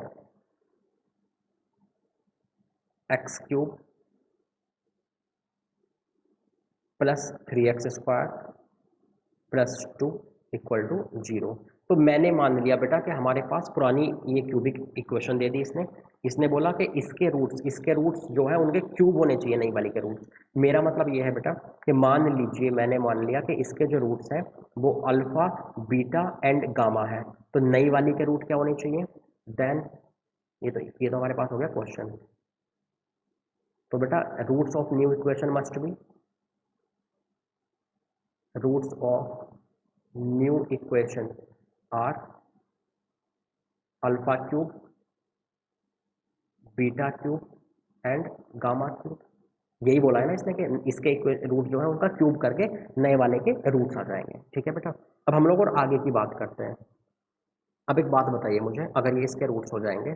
x cube plus three x square plus two equal to zero. तो मैंने मान लिया बेटा कि हमारे पास पुरानी ये क्यूबिक इक्वेशन दे दी इसने, इसने बोला कि इसके रूट्स जो है उनके क्यूब होने चाहिए नई वाली के रूट्स। मेरा मतलब ये है बेटा कि मान लीजिए मैंने मान लिया कि इसके जो रूट्स हैं वो अल्फा बीटा एंड गामा है, तो नई वाली के रूट क्या होने चाहिए, देन ये तो हमारे पास हो गया क्वेश्चन। तो बेटा roots of new equation must be, roots of new equation are alpha cube, beta cube and gamma cube. यही बोला है ना इसने कि इसके रूट जो है उनका क्यूब करके नए वाले के रूट्स आ जाएंगे, ठीक है बेटा। अब हम लोग और आगे की बात करते हैं। अब एक बात बताइए मुझे, अगर ये इसके रूट्स हो जाएंगे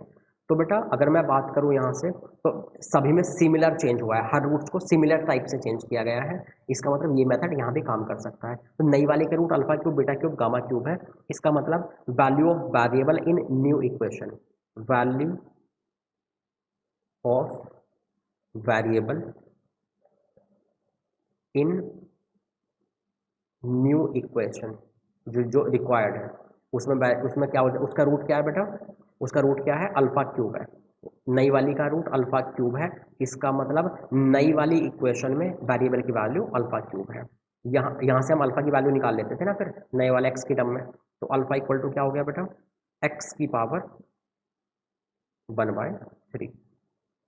तो बेटा अगर मैं बात करूं यहाँ से तो सभी में सिमिलर चेंज हुआ है, हर रूट्स को सिमिलर टाइप से चेंज किया गया है। इसका मतलब ये मेथड यहाँ भी काम कर सकता है। तो नई वाले के root alpha cube beta cube gamma cube है। इसका मतलब value of variable in new equation, value of variable in new equation जो जो रिक्वायर्ड है, उसमें क्या होता है, उसका रूट क्या है बेटा, उसका रूट क्या है, अल्फा क्यूब है। नई वाली का रूट अल्फा क्यूब है। इसका मतलब नई वाली इक्वेशन में वेरिएबल की वैल्यू अल्फा क्यूब है। यहाँ से हम अल्फा की वैल्यू निकाल लेते थे ना फिर नए वाले एक्स की टर्म में। तो अल्फा इक्वल टू क्या हो गया बेटा, एक्स की पावर 1/3।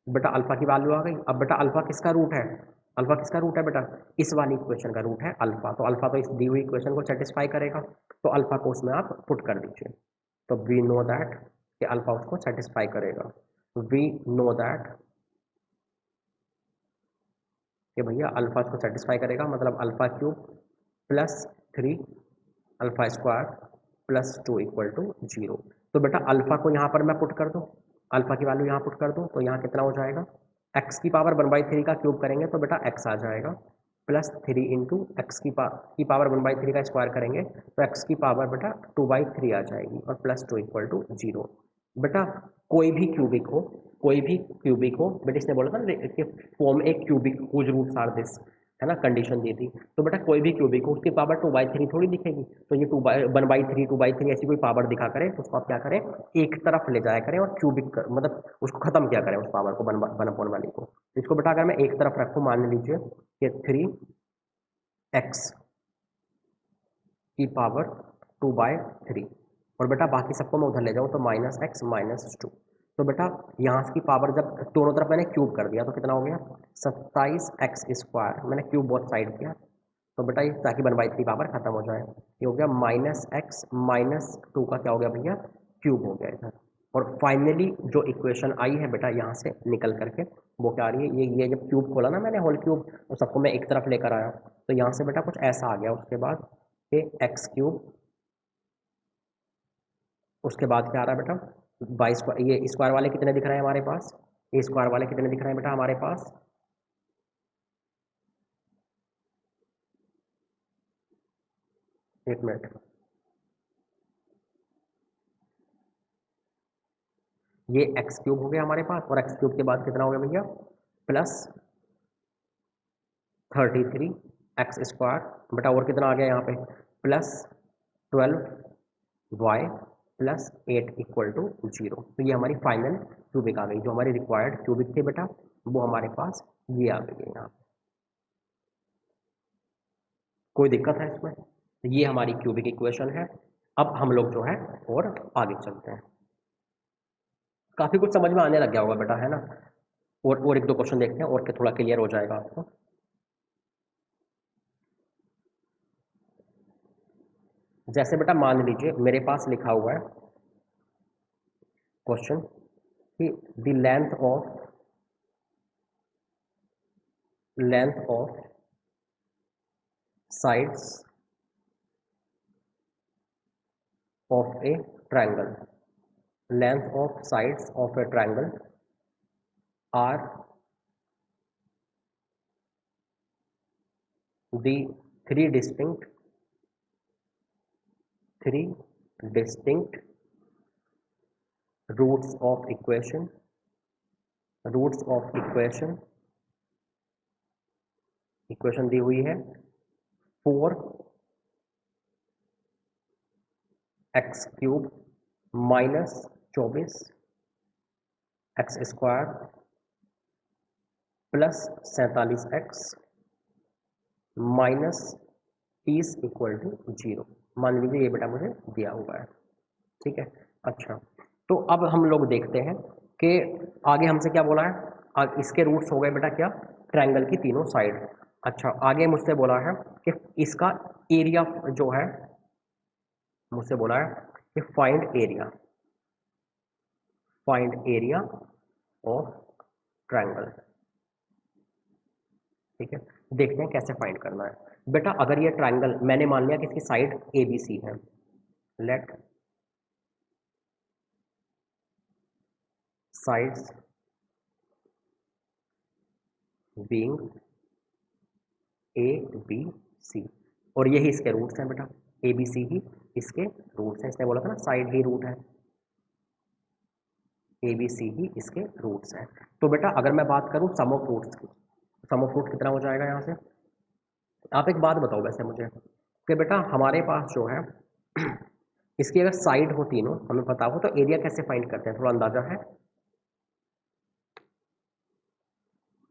बेटा अल्फा की वैल्यू आ गई। अब बेटा अल्फा किसका रूट है, अल्फा किसका रूट है बेटा, इस वाली इक्वेशन का रूट है अल्फा। तो अल्फा तो इस दी हुई इक्वेशन को सेटिस्फाई करेगा, तो अल्फा को उसमें आप पुट कर दीजिए। तो वी नो दैट कि अल्फा उसको सेटिस्फाई करेगा। वी नो दैट कि भैया अल्फा इसको सेटिस्फाई करेगा, मतलब alpha cube +3 alpha square +2 equal to 0। तो बेटा अल्फा को यहाँ पर मैं पुट कर दूँ, अल्फा की वैल्यू यहाँ पुट कर दूँ, तो यहाँ कितना हो जाएगा, एक्स की पावर 1/3 का क्यूब करेंगे तो बेटा एक्स आ जाएगा, +3 इंटू एक्स की पावर 1/3 का स्क्वायर करेंगे तो एक्स की पावर बेटा 2/3 आ जाएगी, और +2 इक्वल टू 0। बेटा कोई भी क्यूबिक हो, कोई भी क्यूबिक हो, बेटा इसने बोला था ना कि form a cubic whose roots are this, है ना, कंडीशन दी थी। तो बेटा कोई भी क्यूबिक हो उसकी पावर 2/3 थोड़ी दिखेगी, तो ये 1/3 2/3 ऐसी कोई पावर दिखा करें तो उसको आप क्या करें, एक तरफ ले जाया करें और क्यूबिक मतलब उसको खत्म किया करें उस पावर को 1/1 वाली को। तो इसको बेटा अगर मैं एक तरफ रखूँ, मान लीजिए कि 3x की पावर 2/3, और बेटा बाकी सबको मैं उधर ले जाऊँ तो -x -2। तो बेटा यहाँ की पावर जब दोनों तरफ मैंने क्यूब कर दिया तो कितना हो गया, 27x²। मैंने क्यूब बोथ साइड किया तो बेटा ये ताकि 1/3 पावर खत्म हो जाए, ये हो गया -x -2 का क्या हो गया भैया, क्यूब हो गया इधर। और फाइनली जो इक्वेशन आई है बेटा यहाँ से निकल करके वो क्या आ रही है, ये जब क्यूब खोला ना मैंने होल क्यूब, तो सबको मैं एक तरफ लेकर आया तो यहाँ से बेटा कुछ ऐसा आ गया। उसके बाद ये x3, उसके बाद क्या आ रहा है बेटा, बाई स्क्वायर, ये स्क्वायर वाले कितने दिख रहे हैं हमारे पास, ये स्क्वायर वाले कितने दिख रहे हैं बेटा हमारे पास, एक मिनट, ये x3 हो गया हमारे पास, और x3 के बाद कितना हो गया भैया, +33x²। बेटा और कितना आ गया यहाँ पे, +12y +8 इक्वल टू 0। तो ये हमारी फाइनल क्यूबिक आ गई, जो हमारी रिक्वायर्ड क्यूबिक थी बेटा वो हमारे पास ये आ गई है यहाँ। कोई दिक्कत है इसमें, तो ये हमारी क्यूबिक इक्वेशन है। अब हम लोग जो है और आगे चलते हैं, काफ़ी कुछ समझ में आने लग गया होगा बेटा, है ना। और एक दो क्वेश्चन देखते हैं और थोड़ा क्लियर हो जाएगा आपको। जैसे बेटा मान लीजिए मेरे पास लिखा हुआ है क्वेश्चन कि the length of sides of a triangle, length of sides of a triangle are the three distinct roots of equation, equation दी हुई है 4x³ -24 x² +47x -30 equal to 0। मान लीजिए ये बेटा मुझे दिया हुआ है, ठीक है। अच्छा, तो अब हम लोग देखते हैं कि आगे हमसे क्या बोला है। इसके रूट्स हो गए बेटा क्या, ट्रायंगल की तीनों साइड। अच्छा, आगे मुझसे बोला है कि इसका एरिया जो है, मुझसे बोला है कि फाइंड एरिया ऑफ ट्रायंगल। ठीक है, देखते हैं कैसे फाइंड करना है बेटा। अगर ये ट्रायंगल मैंने मान लिया कि इसकी साइड ए बी सी है, let sides being a b c, और यही इसके रूट्स हैं बेटा, ए बी सी ही इसके रूट्स हैं। इसने बोला था ना साइड ही रूट है, ए बी सी ही इसके रूट्स हैं। तो बेटा अगर मैं बात करूं सम ऑफ रूट्स की, सम ऑफ रूट कितना हो जाएगा यहाँ से? आप एक बात बताओ वैसे मुझे कि बेटा हमारे पास जो है इसकी अगर साइड हो तीनों हमें पता हो तो एरिया कैसे फाइंड करते हैं, थोड़ा अंदाजा है?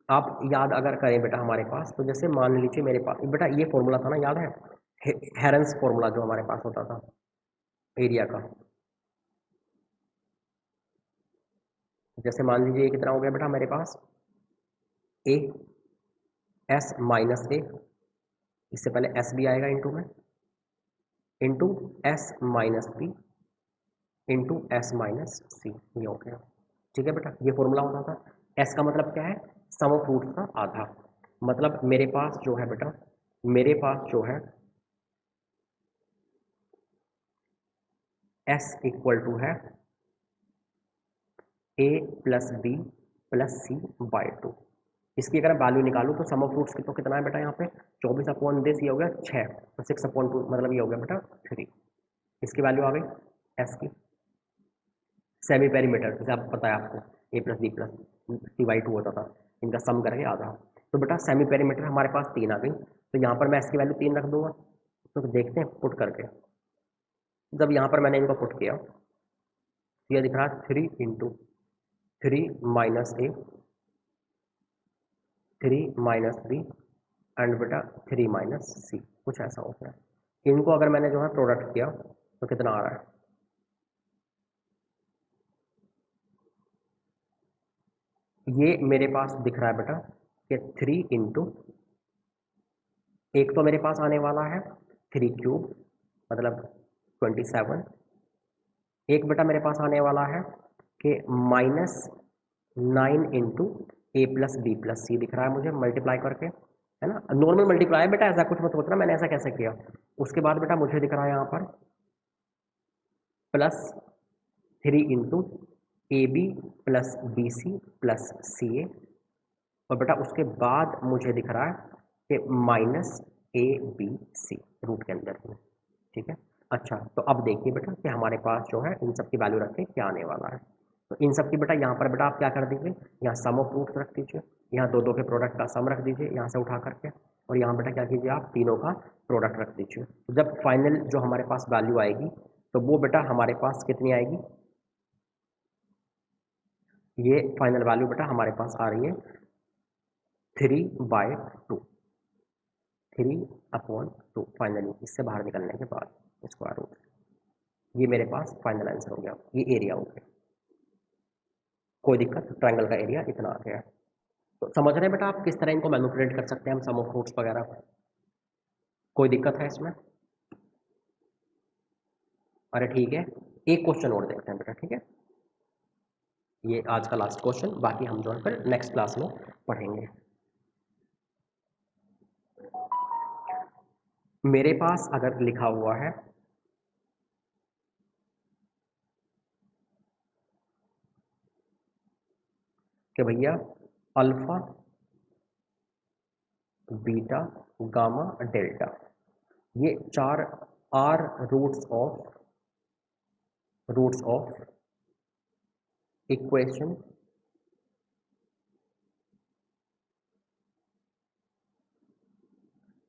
आप याद अगर करें बेटा हमारे पास, तो जैसे मान लीजिए मेरे पास बेटा ये फॉर्मूला था ना, याद है? हेरेंस फॉर्मूला जो हमारे पास होता था एरिया का। जैसे मान लीजिए ये कितना हो गया बेटा मेरे पास, ए एस माइनस ए, इससे पहले एस भी आएगा इंटू में, into s minus b into s minus c, ये हो गया। ठीक है बेटा, ये फॉर्मूला होता था। एस का मतलब क्या है? सम ऑफ रूट्स का आधा। मतलब मेरे पास जो है बेटा, मेरे पास जो है एस इक्वल टू है a plus b plus c by two. इसकी अगर वैल्यू निकालूं तो सम ऑफ रूट्स की तो कितना है बेटा यहाँ पे, 24/10, ये हो गया 6, तो 6/2 मतलब ये हो गया बेटा 3। इसकी वैल्यू आ गई एस की। सेमी पेरीमीटर जैसे आप पता है आपको, a plus b plus c by two होता था, इनका सम करके आधा। तो बेटा सेमी पेरीमीटर हमारे पास 3 आ गई, तो यहाँ पर मैं एस की वैल्यू 3 रख दूंगा। तो देखते हैं पुट करके, जब यहाँ पर मैंने इनको पुट किया तो ये दिख रहा है 3 माइनस बी एंड बेटा 3 माइनस सी, कुछ ऐसा हो गया। इनको अगर मैंने जो है प्रोडक्ट किया तो कितना आ रहा है, ये मेरे पास दिख रहा है बेटा कि 3 इंटू, एक तो मेरे पास आने वाला है 3 क्यूब मतलब 27, एक बेटा मेरे पास आने वाला है कि -9 into a plus b plus सी दिख रहा है मुझे मल्टीप्लाई करके, है ना? नॉर्मल मल्टीप्लाई है बेटा, ऐसा कुछ मत सोचना मैंने ऐसा कैसे किया। उसके बाद बेटा मुझे दिख रहा है यहाँ पर +3 into a b plus b c plus c a, और बेटा उसके बाद मुझे दिख रहा है कि -ABC रूट के अंदर में। ठीक है, अच्छा तो अब देखिए बेटा कि हमारे पास जो है इन सब की वैल्यू रख के क्या आने वाला है। तो इन सब की बेटा यहाँ पर बेटा आप क्या कर दीजिए, यहाँ सम ऑफ रूट्स रख दीजिए, यहाँ दो दो के प्रोडक्ट का सम रख दीजिए यहाँ से उठा करके, और यहाँ बेटा क्या कीजिए आप तीनों का प्रोडक्ट रख दीजिए। तो जब फाइनल जो हमारे पास वैल्यू आएगी तो वो बेटा हमारे पास कितनी आएगी, ये फाइनल वैल्यू बेटा हमारे पास आ रही है 3/2, 3/2 फाइनली इससे बाहर निकलने के बाद स्क्वायर रूट। ये मेरे पास फाइनल आंसर हो गया, ये एरिया हो गया। कोई दिक्कत, ट्रायंगल का एरिया इतना आ गया। तो समझ रहे हैं बेटा आप किस तरह इनको मैनिपुलेट कर सकते हैं हम सम ऑफ रूट्स वगैरह? कोई दिक्कत है इसमें? अरे ठीक है, एक क्वेश्चन और देखते हैं बेटा, ठीक है? ये आज का लास्ट क्वेश्चन, बाकी हम जो है फिर नेक्स्ट क्लास में पढ़ेंगे। मेरे पास अगर लिखा हुआ है कि भैया अल्फा बीटा गामा डेल्टा, ये 4 are roots of equation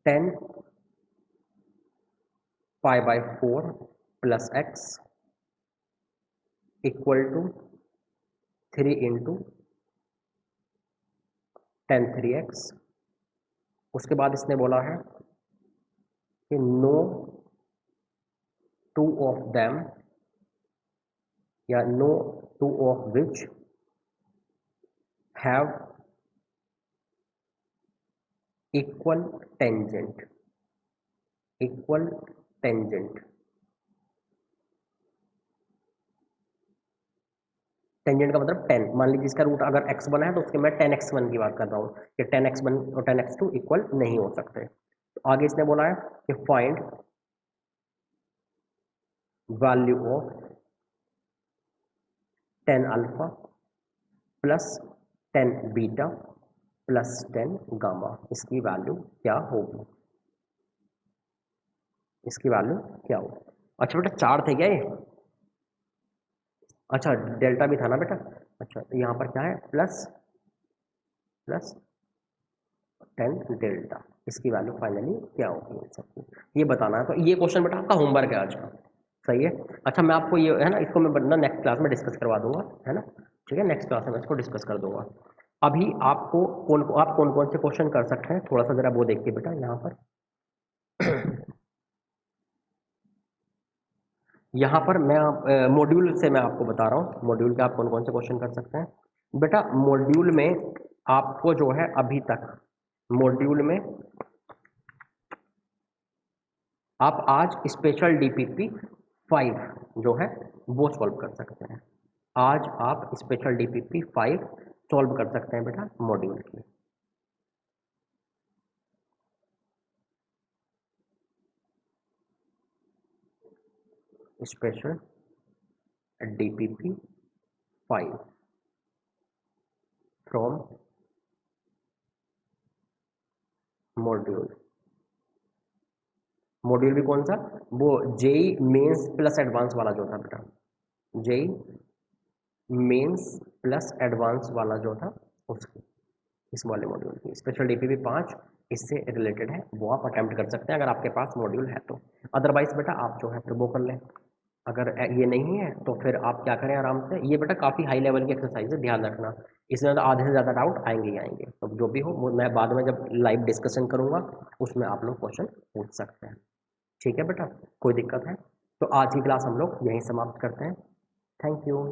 10π/4 plus x equal to 3 into 10 3x। उसके बाद इसने बोला है कि नो टू ऑफ देम या no two of which have equal tangent, equal tangent. Tangent का मतलब 10, मान लीजिए इसका रूट अगर x1 है तो उसके मैं 10x1 की बात कर रहा हूँ कि 10x1 और 10x2 इक्वल नहीं हो सकते। तो आगे इसने बोला है कि find value of 10 alpha plus 10 beta plus 10 gamma, इसकी वैल्यू क्या होगी, इसकी वैल्यू क्या होगी। अच्छा बेटा 4 थे क्या ये, अच्छा डेल्टा भी था ना बेटा, अच्छा तो यहाँ पर क्या है प्लस प्लस 10 डेल्टा, इसकी वैल्यू फाइनली क्या होगी इन सबकी, ये बताना है। तो ये क्वेश्चन बेटा आपका होमवर्क है आज का, सही है। अच्छा मैं आपको ये है ना, इसको मैं ना नेक्स्ट क्लास में डिस्कस करवा दूंगा, है ना, ठीक है, नेक्स्ट क्लास में इसको डिस्कस कर दूंगा। अभी आपको आप कौन कौन से क्वेश्चन कर सकते हैं, थोड़ा सा जरा वो देखिए बेटा यहाँ पर। यहाँ पर मैं मॉड्यूल से मैं आपको बता रहा हूँ, मॉड्यूल के आप कौन कौन से क्वेश्चन कर सकते हैं बेटा। मॉड्यूल में आपको जो है अभी तक मॉड्यूल में आप आज स्पेशल डीपीपी 5 जो है वो सॉल्व कर सकते हैं, आज आप स्पेशल डीपीपी 5 सॉल्व कर सकते हैं बेटा मॉड्यूल की। Special DPP 5 from module, module भी कौन सा, वो जेई मेंस प्लस एडवांस वाला जो था बेटा, जेई मेंस प्लस एडवांस वाला जो था उसकी, इस वाले मॉड्यूल की स्पेशल डीपीपी 5 इससे रिलेटेड है, वो आप अटेम्प्ट कर सकते हैं अगर आपके पास मॉड्यूल है तो। अदरवाइज बेटा आप जो है फिर वो कर लें, अगर ये नहीं है तो फिर आप क्या करें आराम से, ये बेटा काफ़ी हाई लेवल की एक्सरसाइज है, ध्यान रखना, इसमें तो आधे से ज़्यादा डाउट आएंगे ही आएंगे, तो जो भी हो वो मैं बाद में जब लाइव डिस्कशन करूँगा उसमें आप लोग क्वेश्चन पूछ सकते हैं, ठीक है बेटा, कोई दिक्कत है। तो आज की क्लास हम लोग यहीं समाप्त करते हैं, थैंक यू।